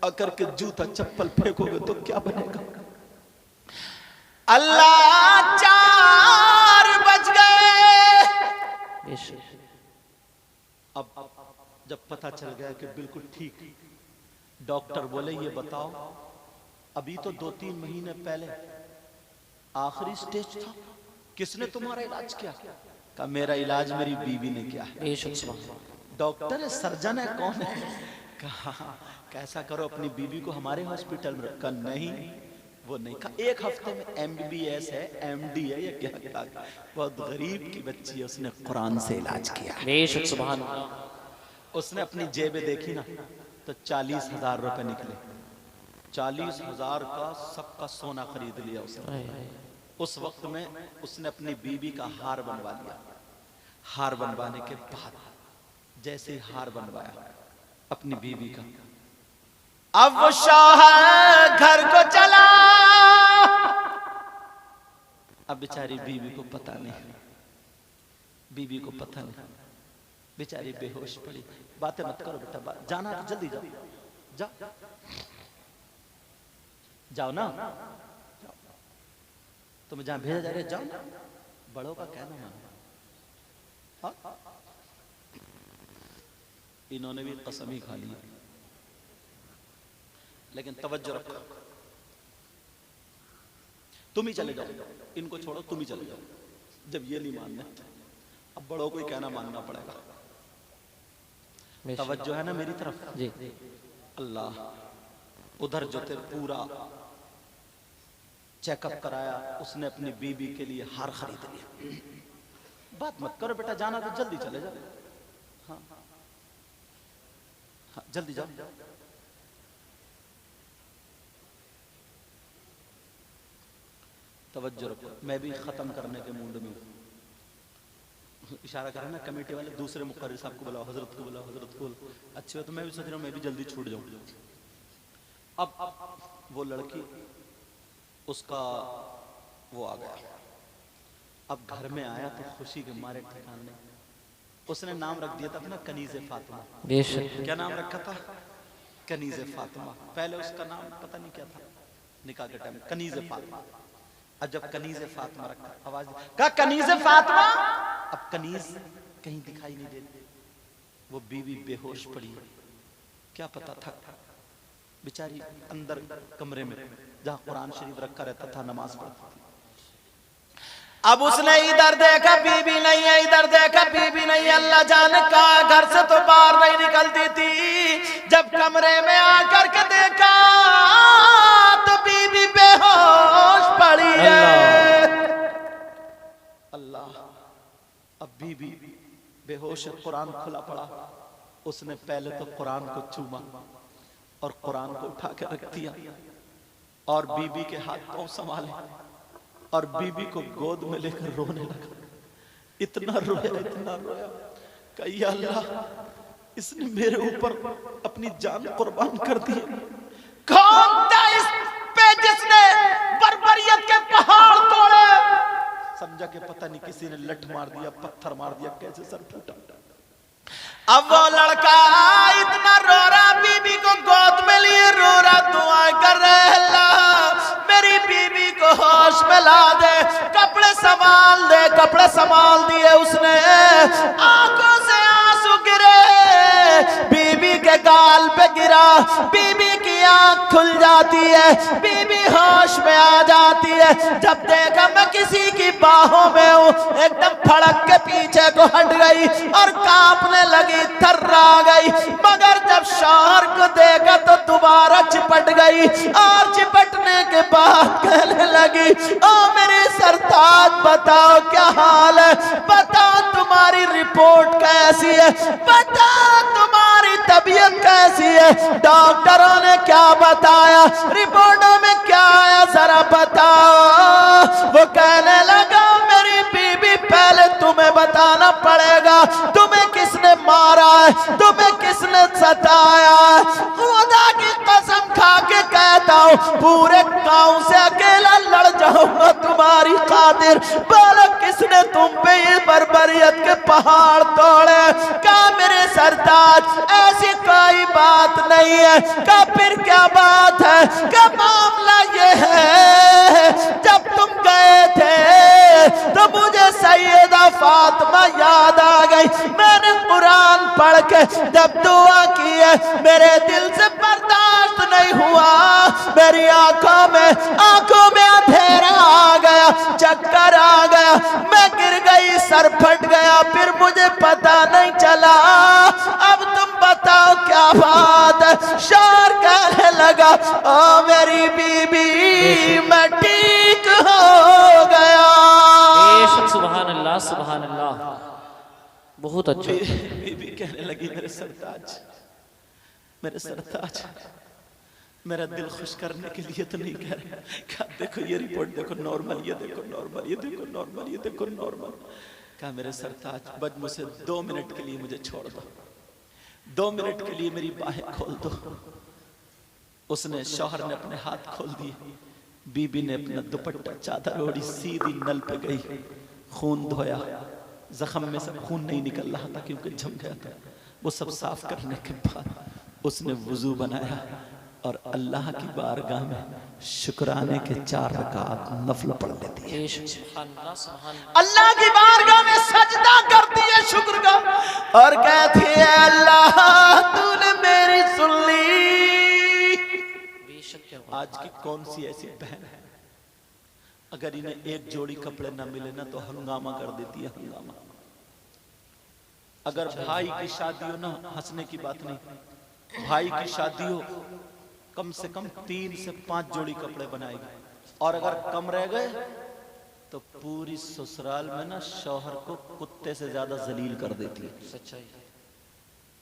आकर के जूता चप्पल फेंकोगे तो क्या बनेगा? अल्लाह 4 बज गए। बेशक अब जब पता चल गया कि बिल्कुल ठीक, डॉक्टर बोले ये बताओ अभी तो 2-3 महीने पहले आखिरी स्टेज था, किसने तुम्हारा इलाज किया? कहा मेरा इलाज मेरी बीवी ने किया है। बेशक सुभान। डॉक्टर है, सर्जन है, कौन है? कहा कैसा करो अपनी बीवी को हमारे हॉस्पिटल में रखा। नहीं वो नहीं। कहा 1 हफ्ते में MBBS है, MD है, या क्या? बहुत गरीब की बच्ची है, उसने कुरान से इलाज किया। बेशक सुभान। उसने अपनी जेबें देखी ना तो 40,000 रुपए निकले। 40,000 का सबका सोना खरीद लिया उसने। उस वक्त में उसने अपनी बीबी का हार बनवा लिया। हार बनवाने के बाद जैसे हार बनवाया अपनी बीबी का, अब वो शौहर घर को चला। अब बेचारी बीबी को पता नहीं, बीबी को पता नहीं, बेचारी बेहोश पड़ी। बातें मत करो बेटा, जाना तो जल्दी जाओ, जाओ जाओ ना, तुम्हें जहां भेजा जा रहा है जाओ ना, बड़ों का कहना मानो। हाँ? इन्होंने भी कसम ही खा ली, लेकिन तवज्जो रखो, तुम ही चले जाओ, इनको छोड़ो, तुम ही चले जाओ। जब ये नहीं मानने अब बड़ों को ही कहना मानना पड़ेगा। तवज्जो है ना मेरी तरफ जी। अल्लाह, उधर जो थे पूरा चेकअप कराया, उसने अपनी बीबी के लिए हार खरीद लिया। बात मत करो बेटा, जाना तो जल्दी चले जाओ। हाँ हाँ जल्दी जाओ। तवज्जो रखो, मैं भी खत्म करने के मूड में हूँ। इशारा करें ना कमेटी वाले, दूसरे मुकर्रिर साहब को बुलाओ, हजरत को बुलाओ, हजरत को। अच्छी हो तो मैं भी सोच रहा हूँ मैं भी जल्दी छूट जाऊँ। अब वो लड़की, उसका वो आ गया। अब घर में आया तो खुशी के मारे ठिकाने नहीं। उसने नाम रख दिया था अपना कनीज़े फातिमा। बेशक। क्या नाम रखा था? कनीज़े फातिमा। पहले उसका नाम पता नहीं क्या था, निकाह के टाइम कनीज़े फातिमा। अब जब कनीज़े फातिमा रखा, आवाज कहा कनीज़े फातिमा। अब कनीज़ कहीं दिखाई नहीं देती। वो बीवी बेहोश पड़ी, क्या पता था बेचारी अंदर कमरे में जहां कुरान शरीफ रखा रहता था, नमाज पढ़ती थी। अब उसने इधर देखा बीबी नहीं है, इधर देखा बीबी नहीं है, अल्लाह जाने कहा, घर से तो बाहर नहीं निकलती थी। जब कमरे में आकर के देखा तो बीबी बेहोश पड़ी है। अल्लाह, अब बीबी बेहोश है, कुरान खुला पड़ा। उसने पहले तो कुरान को चूमा और कुरान को उठा के रख दिया और बीबी के हाथ पांव संभाले और बीबी को गोद में लेकर रोने लगा। इतना रोया, इतना रोया, कहा अल्लाह, इसने मेरे ऊपर अपनी जान कुर्बान कर दी। कौन था इस पे जिसने बर्बरियत के पहाड़ तोड़े? समझा कि पता नहीं किसी ने लठ मार दिया, पत्थर मार दिया, कैसे सर फूटा। अब वो लड़का इतना रो रहा, बीबी को गोद में लिए रो रहा, दुआ कर रहा, अल्लाह मेरी कपड़े संभाल दिए उसने, आंखों से आंसू गिरे, बीबी के गाल पे गिरा, बीबी की आंख खुल जाती है, बीबी होश में आ जाती है। जब देखा मैं किसी की बाहों में हूं, एकदम फड़क के पीछे को हट गई और कांपने लगी, थर्रा गई। मगर जब शौहर को देखा तो दोबारा चिपट गई और चिपटने के बाद कहने लगी, ओ मेरे सरताज बताओ क्या हाल है, बताओ तुम्हारी रिपोर्ट कैसी है, बताओ तुम्हारी तबीयत कैसी है, डॉक्टरों ने क्या बताया, रिपोर्टों में क्या आया, जरा बताओ। वो कहने लगा, मेरी बीबी पहले तुम्हें बताना पड़ेगा, तुम्हें किसने मारा है, तुम्हें किसने सताया है। खुदा की कसम खा के कहता हूं, पूरे गांव से अकेला लड़ जाऊंगा तुम्हारी खातिर। बोलो किसने तुम पे ये बर्बरियत के पहाड़ तोड़े? कहा मेरे सरताज ऐसी कोई बात नहीं है। कहा फिर क्या बात है? क्या मामला ये है, जब तुम गए थे तो मुझे सैयदा फातिमा याद आ गई। मैंने कुरान पढ़ के जब दुआ की है, मेरे दिल से बर्दाश्त नहीं हुआ, मेरी आंखों में अंधेरा आ गया, चक्कर आ गया, मैं गिर गई, सर फट गया, फिर मुझे पता नहीं चला। अब तुम बताओ क्या बात है? शौहर कहने लगा, ओ मेरी बीबी मैं ठीक हो गया। सुभान अल्लाह, सुभान अल्लाह, बहुत अच्छा। बीबी कहने लगी, मेरे सरताज, मेरे सरताज, मेरा दिल खुश करने के लिए तो नहीं कह रहे, क्या देखो ये रिपोर्ट देखो नॉर्मल, ये देखो नॉर्मल, ये देखो नॉर्मल, ये देखो नॉर्मल। कहा मेरे सरताज बस मुझे 2 मिनट के लिए मुझे छोड़ दो, 2 मिनट के लिए मेरी बाहें खोल दो। उसने, शौहर ने अपने हाथ खोल दिए, बीबी ने अपना दुपट्टा चादर ओढ़ी, सीधी नल पे गई, खून धोया, जख्म में से खून नहीं निकल रहा था क्योंकि जम गया था। वो सब साफ करने के बाद उसने वुजू बनाया और अल्लाह की बारगाह में शुक्राने के 4 रकात नफल पढ़ लेती है। अल्लाह की बारगाह में सजदा करती है शुक्र का, और कहती है, अल्लाह तूने मेरी सुन ली। आज की कौन सी ऐसी बहन है, अगर इन्हें एक जोड़ी कपड़े न मिले ना तो हंगामा कर देती है, हंगामा। अगर भाई की शादी हो ना, हंसने की बात नहीं, भाई की शादी हो, कम से कम 3 से 5 जोड़ी कपड़े बनाएगी, और अगर कम रह गए तो पूरी ससुराल में ना शौहर को कुत्ते से ज्यादा जलील कर देती है। सच्चाई,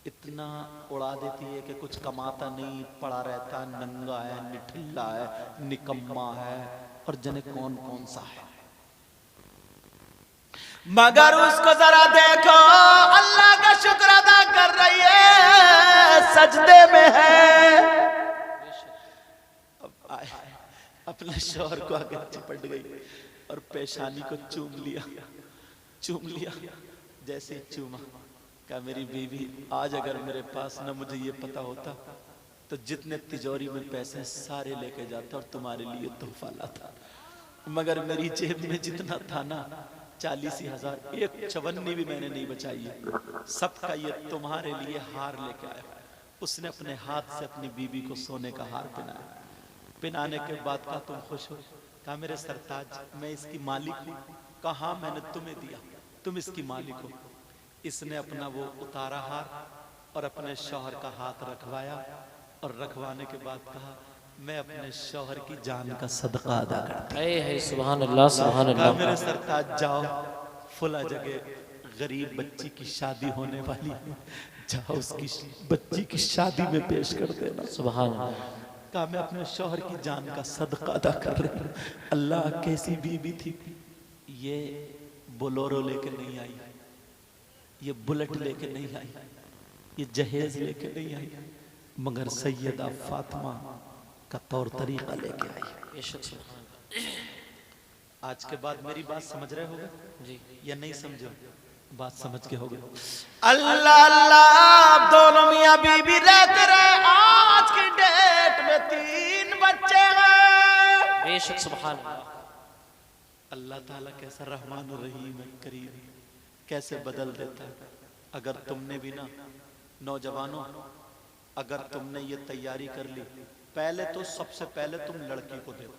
इतना उड़ा देती है कि कुछ कमाता नहीं, पड़ा रहता, नंगा है, निठल्ला है, निकम्मा है, और जने कौन कौन सा है। मगर उसको जरा देखो, अल्लाह का शुक्र अदा कर रही है, सजदे में है। अब आए, अपने शौहर को आगे चिपट गई और पेशानी को चूम लिया, चूम लिया। जैसे ही चूमा, कहा मेरी बीवी, आज अगर मेरे पास न मुझे ये पता होता तो जितने तिजोरी में पैसे सारे लेके जाता और तुम्हारे लिए तोहफा लाता, मगर मेरी जेब में जितना था ना 40,000, एक चवन्नी भी मैंने नहीं बचाई है, सबका ये तुम्हारे लिए हार लेके आया। उसने अपने हाथ से अपनी बीवी को सोने का हार पहनाया। पहनाने के बाद कहा तुम खुश हो? कहा मेरे सरताज मैं इसकी मालिक हूँ। कहा मैंने तुम्हें दिया, तुम इसकी मालिक हो। इसने अपना वो उतारा हार और अपने शौहर का हाथ रखवाया, और रखवाने के बाद कहा मैं अपने शौहर की जान का सदका अदा करता हूं। सुभान अल्लाह, सुभान अल्लाह। मेरे सरताज जाओ, फुला जगह गरीब बच्ची की शादी होने वाली, जाओ उसकी बच्ची की शादी में पेश कर देना। सुभान अल्लाह। कहा मैं अपने शौहर की जान का सदका अदा कर रही हूँ। अल्लाह कैसी बीबी थी, ये बोलोरो लेके नहीं आई, ये बुलेट लेके नहीं आई, ये जहेज लेके नहीं आई, मगर सैयदा फातिमा का तौर तरीका लेके आई। आज के बाद मेरी बात समझ रहे होगे जी या नहीं समझो? बात समझ के होगे। अल्लाह अल्लाह, दोनों मियां बीबी रहते रहे। आज की डेट में 3 बच्चे हैं। बेशक सुभान अल्लाह। अल्लाह ताला कैसा रहमान और रहीम है, करीम, कैसे बदल देता है। अगर तुमने भी ना, नौजवानों, अगर तुमने ये तैयारी कर ली, पहले तो सबसे पहले तुम लड़की को देखो,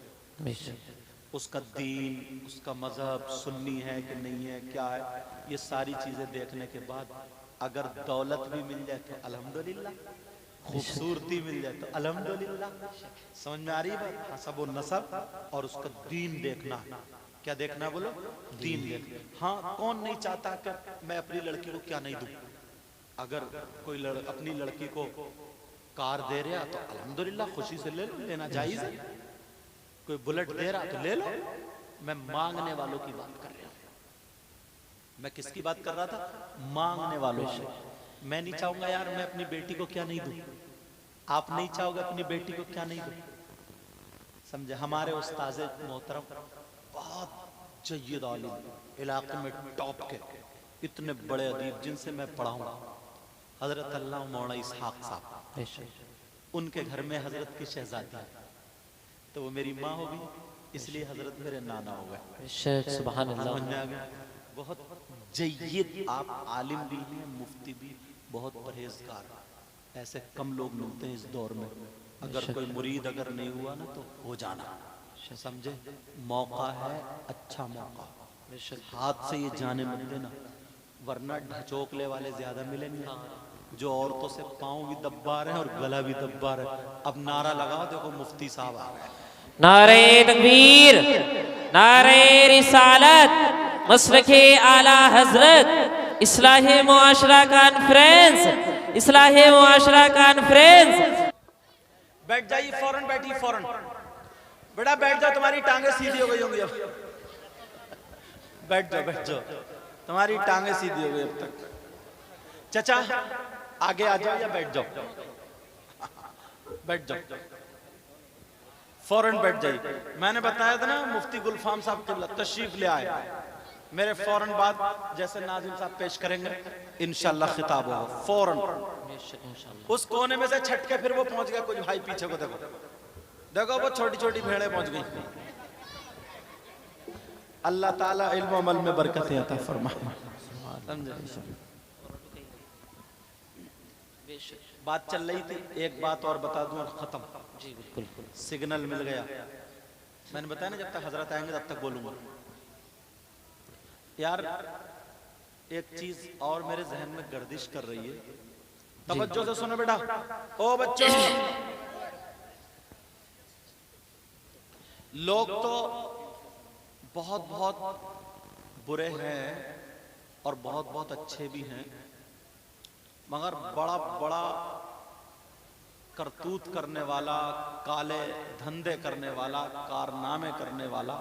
उसका दीन, उसका मजहब, सुन्नी है कि नहीं है, क्या है, ये सारी चीजें देखने के बाद अगर दौलत भी मिल जाए तो अल्हम्दुलिल्लाह, खूबसूरती मिल जाए तो अल्हम्दुलिल्लाह। समझ में आ रही है बात? हसब व नसब और उसका दीन देखना। क्या देखना बोलो? दीन देखना। हाँ, कौन नहीं चाहता कि मैं अपनी लड़की को क्या नहीं दूं? अगर कोई अपनी लड़की को कार दे रहा तो अल्हम्दुलिल्लाह खुशी से ले लो, लेना जायज है। कोई बुलेट दे रहा तो ले लो। मैं मांगने वालों की बात कर रहा हूं। मैं किसकी बात कर रहा था? मांगने वालों की। मैं नहीं चाहूंगा यार मैं अपनी बेटी को क्या नहीं दूं, आप नहीं चाहोगे अपनी बेटी को क्या नहीं दूं। समझे? हमारे उस्ताज़े मोहतरम बहुत जय्यद आलिम, इलाके में टॉप के इतने बड़े अदीब जिनसे मैं पढ़ा हूं, हजरत अल्लाह मौला इसहाक साहब, उनके घर में हजरत की शहजादी है, तो वो मेरी माँ होगी, इसलिए हजरत मेरे नाना हो गए। सुभान अल्लाह। बहुत जय्यद, आप आलिम भी हैं, मुफ्ती भी, बहुत परहेजगार, ऐसे कम लोग मिलते हैं इस दौर में। अगर कोई मुरीद अगर नहीं हुआ ना तो हो जाना, समझे? मौका है, अच्छा मौका, हाथ से ये जाने मत देना, वरना ढचोकले वाले ज्यादा मिलेंगे, जो औरतों से पाँव भी दब्बा रहे हैं और गला भी दब्बा रहे हैं। अब नारा लगाओ, देखो मुफ्ती साहब आ गए। नारे तकबीर, नारे रिसालत, मसलके आला हजरत, इस्लाहे मुआशरा कॉन्फ्रेंस, इस्लाहे मुआशरा कॉन्फ्रेंस। बैठ जाइए, फौरन बैठिए, फौरन बेटा बैठ जाओ, तुम्हारी टांगे सीधी हो गई होंगी अब। बैठ जाओ, बैठ जाओ, तुम्हारी टांगे सीधी हो गई अब तक। चचा आगे आ जाओ या बैठ जाओ, बैठ जाओ, फौरन बैठ जाइए। मैंने बताया था ना मुफ्ती गुलफाम साहब किबला तशरीफ ले आए, मेरे फौरन बाद जैसे नाज़िम साहब पेश करेंगे इंशाल्लाह खिताब होगा फौरन। उस कोने में से छटके फिर वो पहुंच गया, कुछ भाई पीछे को देखो, देखो वो छोटी छोटी भेड़ें पहुंच गई। अल्लाह ताला इल्म अमल में बरकतें अता फरमाए, समझे? बात चल रही थी, एक बात और बता दूं और खत्म। जी बिल्कुल, सिग्नल मिल गया। मैंने बताया ना जब तक हजरत आएंगे तब तक बोलूंगा। यार एक चीज और मेरे जहन में गर्दिश कर रही है, तवज्जो से सुनो बेटा, ओ बच्चों, लोग तो बहुत बहुत बुरे हैं और बहुत बहुत अच्छे भी हैं, मगर बड़ा बड़ा करतूत करने वाला, काले धंधे करने वाला, कारनामे करने वाला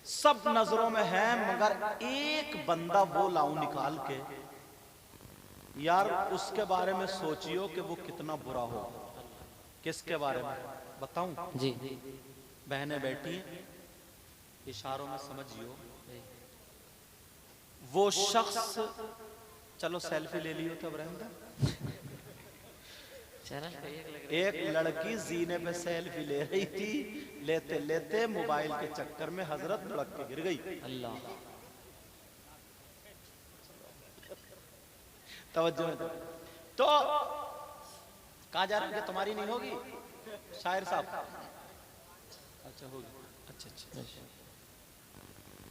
सब नजरों में है, मगर एक बंदा वो लाऊं निकाल के, यार उसके बारे में सोचियो कि वो कितना बुरा हो। किसके बारे में बताऊं? जी बहनें बैठी हैं, इशारों में समझियो। वो शख्स, चलो सेल्फी ले लियो तब रहता। एक लड़की जीने पे सेल्फी ले रही थी, लेते लेते मोबाइल के चक्कर में हजरत लड़क के गिर गई। अल्लाह, तवज्जो। तो कहा जा रहा है कि तुम्हारी नहीं होगी शायर साहब? अच्छा होगी, अच्छा अच्छा,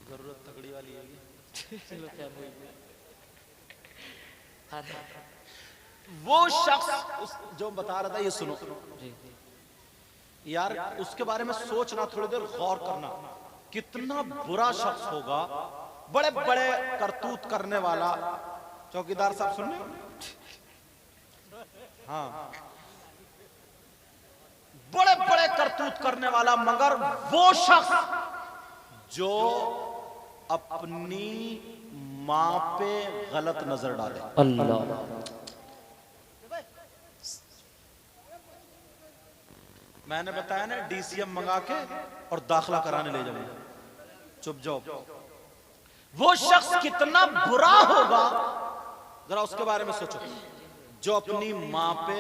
जरूरत तगड़ी वाली है। चलो क्या बोल, वो शख्स जो बता रहा था, ये सुनो यार, उसके बारे में सोचना, थोड़ी देर गौर करना, कितना बुरा शख्स होगा, बड़े बड़े करतूत करने वाला। चौकीदार साहब सुन रहे? हाँ, बड़े बड़े करतूत करने वाला, मगर वो शख्स जो अपनी मां पे गलत नजर डाले। अल्लाह, मैंने बताया ना, डीसीएम मंगा के और दाखला कराने ले जाऊंगा। चुप जाओ। वो शख्स कितना बुरा होगा, जरा उसके बारे में सोचो, जो अपनी मां पे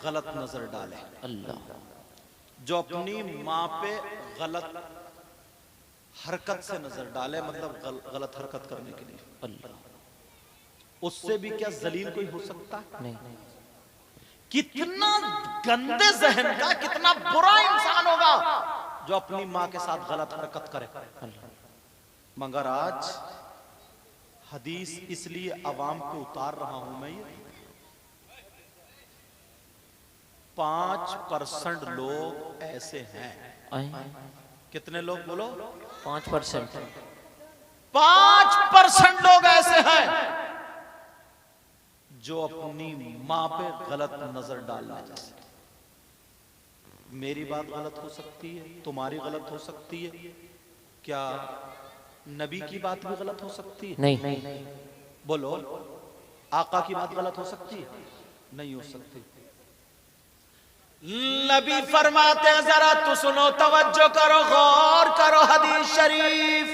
गलत नजर डाले। अल्लाह, जो अपनी मां पे गलत हरकत से नजर डाले, मतलब गलत हरकत करने के लिए। अल्लाह, उससे भी क्या जलील कोई हो सकता है? नहीं। कितना गंदे जहन का, कितना बुरा इंसान होगा जो अपनी माँ के साथ गलत हरकत करे। मगर आज हदीस इसलिए अवाम पे उतार रहा हूं मैं, ये 5% लोग ऐसे हैं। कितने लोग बोलो? 5%। 5% लोग ऐसे हैं जो अपनी मां पे गलत नजर डालने जैसे। मेरी बात गलत हो सकती है, तुम्हारी गलत हो सकती है, क्या नबी की बात भी गलत हो सकती है? नहीं। बोलो, आका की बात गलत हो सकती है? नहीं हो सकती। नबी फरमाते हैं, जरा तो सुनो, तवज्जो करो, गौर करो हदीस शरीफ।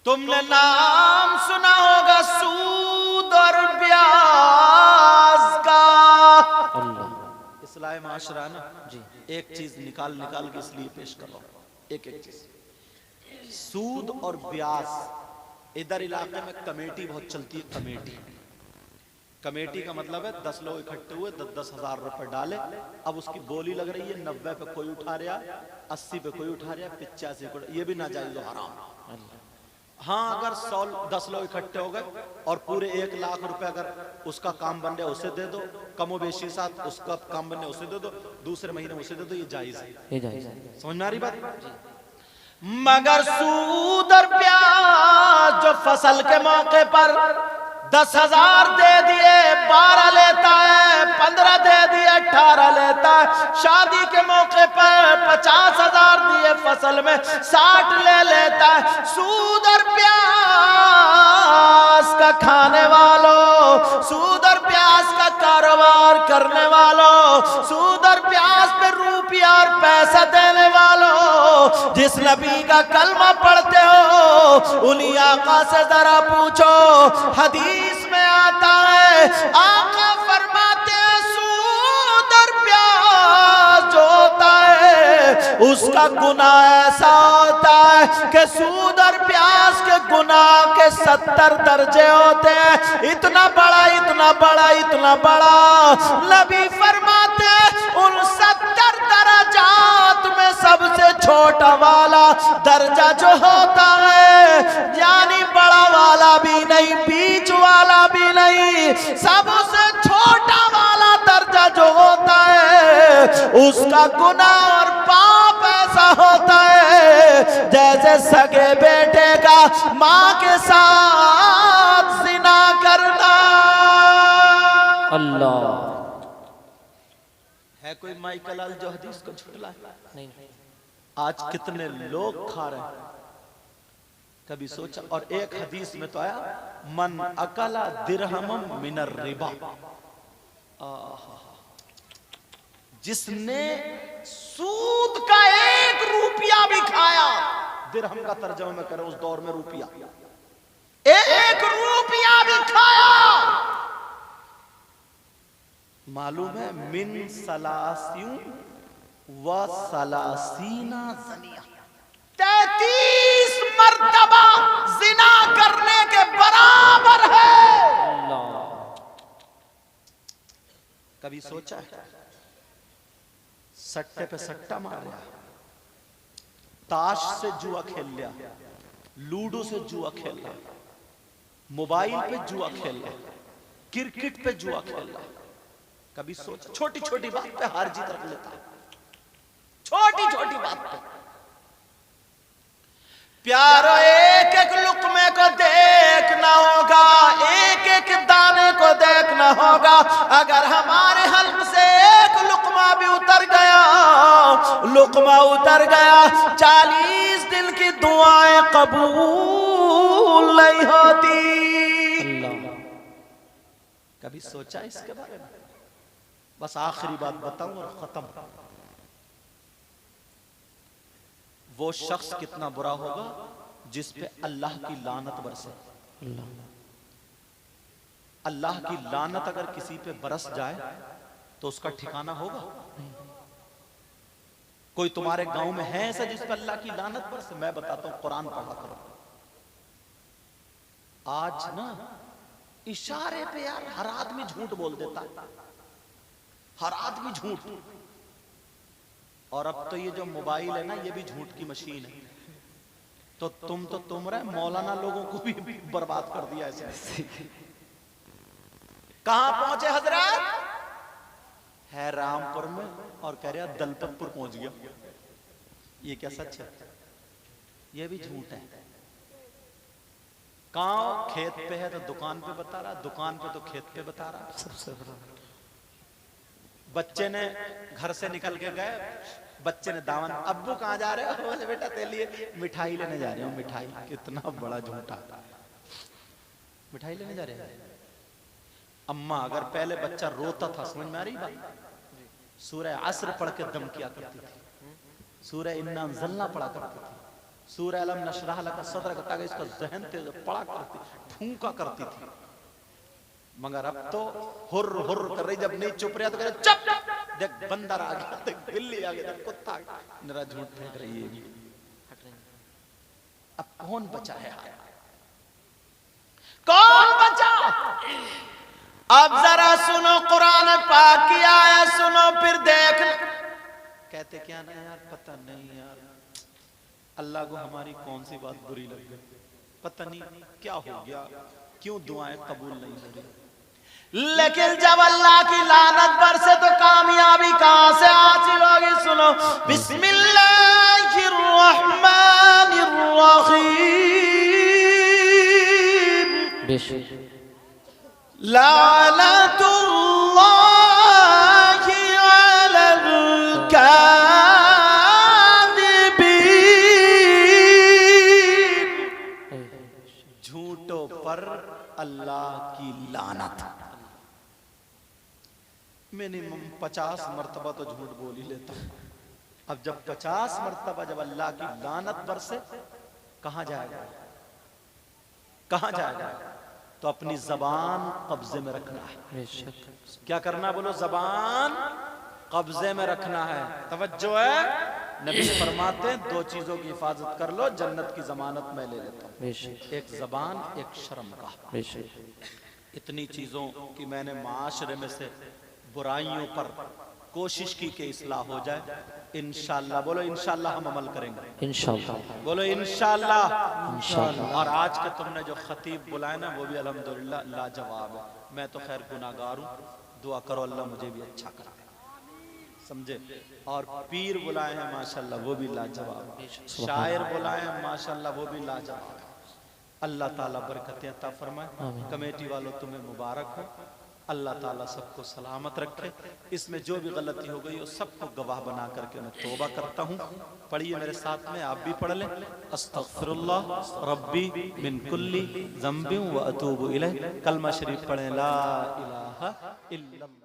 तुमने नाम सुना होगा सूद और ब्याज का। इस्लाह माशरा ना जी, एक चीज निकाल के इसलिए पेश कर रहा हूं, एक चीज। सूद और ब्याज, इधर इलाके में कमेटी बहुत चलती है। कमेटी का मतलब है 10 लोग इकट्ठे हुए, 10-10 हजार रुपए डाले। अब उसकी बोली लग रही है 90 पे कोई उठा रहा, 80 पे कोई उठा रहा, 85 को, ये भी नाजायज हराम। हाँ, अगर 10 लोग इकट्ठे हो गए और पूरे 1 लाख रुपए अगर उसका काम बन रहा है उसे दे दो, कमोबेशी साथ उसका काम बन रहा है उसे दे दो, दूसरे महीने उसे दे दो, ये जायज है। समझ में आ रही बात? मगर सूद और ब्याज जो फसल के मौके पर 10,000 दे दिए 12 लेता है, 15 दे दिए 18 लेता है, शादी के मौके पर 50,000 दिए फसल में 60 ले लेता है। सूद और प्याज का खाने वालों, सूद और प्याज का कारोबार करने वालों, सूद और प्याज पे रुपया और पैसा देने वालों, जिस नबी का कलमा पढ़ते हो उन्हीं आका से जरा पूछो। हदीस में आता है, आका फरमाते हैं सूद और प्याज जो होता है उसका गुनाह ऐसा होता है कि सूद और प्याज के गुनाह के 70 दर्जे होते हैं। इतना बड़ा, इतना बड़ा, इतना बड़ा। नबी फरमाते हैं उन 70 दर्जात में सबसे छोटा वाला दर्जा जो होता है, यानी बड़ा वाला भी नहीं, बीच वाला भी नहीं, सबसे छोटा वाला दर्जा जो होता है उसका गुनाह और पाप ऐसा होता है जैसे सगे बेटे का मां के साथ जिना करना। अल्लाह, है कोई माइकलाल जो हदीस को झुटला? नहीं। आज कितने लोग खा रहे हैं, कभी सोचा? और एक हदीस में तो आया, मन अकला दिरहमम मिनर रिबा, जिसने सूद का 1 रुपया भी खाया, दिरहम का तर्जुमा में करें उस दौर में रुपया, 1 रुपया भी खाया, मालूम है मिन सलासियों व सलासीना ज़निया, 33 मर्तबा जिना करने के बराबर है। कभी सोचा है? सट्टे पे सट्टा मार लिया, ताश से जुआ खेल लिया, लूडो से जुआ खेल लिया, मोबाइल पे जुआ खेल लिया, क्रिकेट पे जुआ खेल लिया। कभी सोचा? छोटी छोटी बात पे हार जीत रख लेता है, छोटी छोटी बात पे। प्यारो, एक एक लुकमे को देखना होगा, एक एक दाने को देखना होगा। अगर हमारे हल्क से एक लुकमा भी उतर गया, लुकमा उतर गया, 40 दिन की दुआएं कबूल नहीं होती। कभी सोचा इसके बारे में? बस आखिरी बात बताऊं और खत्म। वो शख्स कितना बुरा होगा जिस पे अल्लाह की लानत बरसे। अल्लाह की लानत अगर किसी पे बरस जाए तो उसका ठिकाना होगा? कोई तुम्हारे गांव में है ऐसा जिस पर अल्लाह की लानत बरसे? मैं बताता हूं, कुरान पढ़ा करो। आज ना इशारे पे यार हर आदमी झूठ बोल देता है, हर आदमी झूठ। और अब तो ये जो मोबाइल है ना, ये भी झूठ की मशीन है। तो तुम रहे मौलाना लोगों को भी बर्बाद कर दिया ऐसे। कहां पहुंचे हजरत? है रामपुर में और कह रहा दलपतपुर पहुंच गया। ये क्या सच है? ये भी झूठ है। कहां? खेत पे है तो दुकान पे बता रहा, दुकान पे तो खेत पे बता रहा। सबसे बच्चे ने घर से निकल के गए, बच्चे ने दावत, अब्बू कहां जा रहे हो? बोले बेटा तेरे लिए मिठाई लेने जा रहे हो। मिठाई? कितना बड़ा झूठा। मिठाई लेने जा रहे हैं। अम्मा अगर पहले बच्चा रोता था, समझ में आ रही बात? सूरह अस्र पढ़ के दम किया करती थी, सूरह इन्ना अंज़लना पढ़ा करती थी, सूरह अलम नशरह लका सदरक, ताकि इसका ज़हन तेज पढ़ा करती, फूंका करती थी। मगर अब तो हुर्र हुर्र कर रही, जब नहीं चुप रहा तो कह रहे चुप, देख बंदर आ गया, देख बिल्ली आ गई, देख कुत्ता आ गया। मेरा झूठ फेंक रही है। अब कौन बचा है? कौन बचा? अब जरा सुनो कुरान पाक की आयत सुनो, फिर देखना। कहते क्या ना यार, पता नहीं यार अल्लाह को हमारी कौन सी बात बुरी लग गई, पता नहीं क्या हो गया, क्यों दुआएं कबूल नहीं हो रही। लेकिन जब अल्लाह की लानत बरसे तो कामयाबी कहां से हासिल होगी? सुनो, बिस्मिल्लाहिर रहमानिर रहीम। लानतुल्लाहि अलल काज़िबीन। झूठों पर अल्लाह की लानत। मिनिमम 50 मर्तबा तो झूठ बोल ही लेता हूं। अब जब 50 मर्तबा जब अल्लाह की लानत बरसे, कहां जाएगा? कहां जाएगा? तो अपनी जबान कब्जे में रखना है। क्या करना? बोलो, जबान कब्जे में रखना है। तवज्जो है, नबी फरमाते हैं 2 चीजों की हिफाजत कर लो, जन्नत की जमानत मैं ले लेता हूं। एक जबान, एक शर्म का। इतनी चीजों की मैंने माशरे में से बुराइयों पर कोशिश की कि इस्लाह हो जाए। इंशाअल्लाह, बोलो इंशाअल्लाह हम अमल करेंगे। इंशाअल्लाह, बोलो इंशाअल्लाह। इंशाअल्लाह। और आज के तुमने जो खतीब बुलाए ना, वो भी अल्हम्दुलिल्लाह लाजवाब है। मैं तो खैर गुनाहगार हूँ, दुआ करो अल्लाह मुझे भी अच्छा करे, समझे। और पीर बुलाए हैं माशाअल्लाह, वो भी लाजवाब। शायर बुलाए हैं माशाअल्लाह, वो भी लाजवाब। अल्लाह ताला बरकतें अता फरमाए। कमेटी वालों तुम्हें मुबारक हो, अल्लाह ताला सबको सलामत रखे। इसमें जो भी गलती हो गई वो सबको गवाह बना करके मैं तौबा करता हूँ। पढ़िए मेरे साथ में, आप भी पढ़ लें। अस्तगफिरुल्लाह रब्बी मिन कुल्ली ज़ंबिन व अतूबु इलैह। कलमा शरीफ पढ़ें, ला इलाहा इल्लल्लाह।